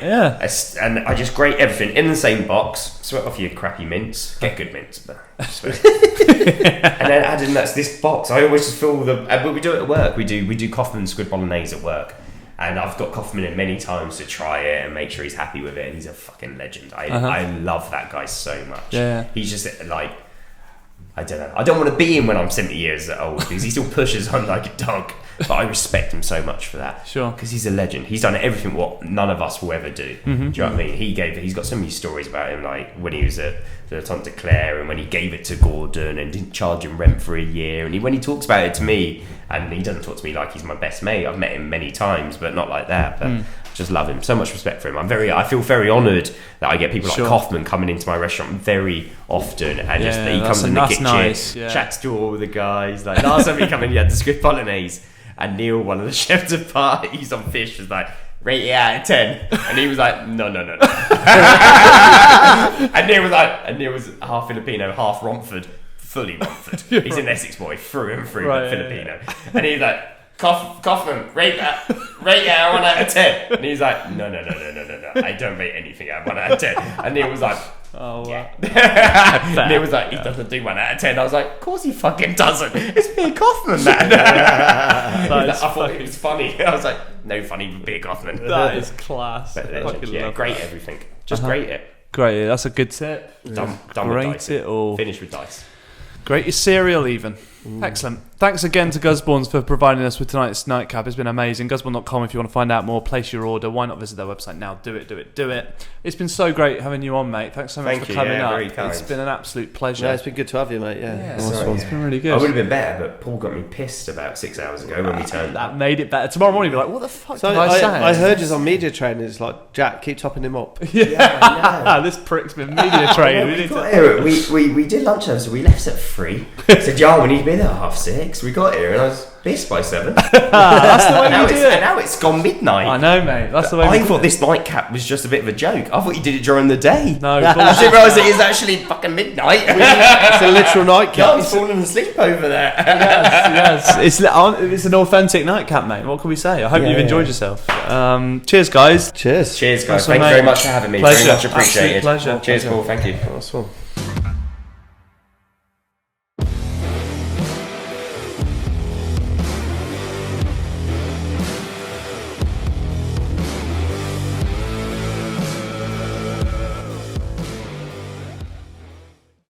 that. garlic, and I just grate everything in the same box. Sweat off your crappy mints. Get good mints, but and then add in this box. I always just fill but we do it at work. We do Kaufman squid bolognese at work. And I've got Kaufman in many times to try it and make sure he's happy with it. And he's a fucking legend. I love that guy so much. Yeah. He's just like, I don't know. I don't want to be him when I'm 70 years old because he still pushes on like a dog. But I respect him so much for that. Sure. Because he's a legend. He's done everything what none of us will ever do. Do you know what I mean? He's got so many stories about him, like when he was at the Tante Claire and when he gave it to Gordon and didn't charge him rent for a year. And when he talks about it to me, and he doesn't talk to me like he's my best mate. I've met him many times, but not like that. But I just love him. So much respect for him. I feel very honoured that I get people like Kaufman coming into my restaurant very often, and he comes in the kitchen, chats to all the guys. Like last time he came in, he had the squid bolognese, and Neil, one of the chefs of parties on fish, was like, rate it out of 10, and he was like, no. and Neil was half Filipino, half Romford. Fully Romford. He's an Essex boy through and through, but Filipino. And he's like, Kaufman, rate that 1 out of 10. And he's like, no. I don't rate anything out of 1 out of 10. And Neil was like, Neil was like, he doesn't do 1 out of 10. I was like, of course he fucking doesn't. It's Beer Kaufman, man. I thought it was funny. I was like, no funny for Beer Kaufman. That is class. But grate everything. Just grate it. Great, that's a good tip. Done with Grate dice. it or finish with dice. grate your cereal even. Excellent. Thanks again to Gusborne's for providing us with tonight's nightcap. It's been amazing. Gusborne.com if you want to find out more, place your order. Why not visit their website now? Do it. It's been so great having you on, mate. Thanks so much for coming up. Very kind. It's been an absolute pleasure. Yeah, it's been good to have you, mate. Yeah, It's been really good. I would have been better, but Paul got me pissed about 6 hours ago when we turned That up. made it better. Tomorrow morning, you'll be like, what the fuck So did I say? I heard you on media training. It's like, Jack, keep topping him up. This prick's been media trained. We did lunch service, so we left at 3. Said, we need to be there at 6:30. We got here and I was pissed by 7. That's the way we do it. And now it's gone midnight. I know, mate. That's the way I we thought do this nightcap was just a bit of a joke. I thought you did it during the day. No, I didn't realise it is actually fucking midnight. It's a literal nightcap. John's falling asleep over there. yes. It's an authentic nightcap, mate. What can we say? I hope you've enjoyed yourself. Cheers, guys. Cheers. Cheers, guys. Awesome, Thank you mate. very much for having me. Pleasure. Very much appreciated. Absolute pleasure. Cheers, Paul. Thank you. Nice one.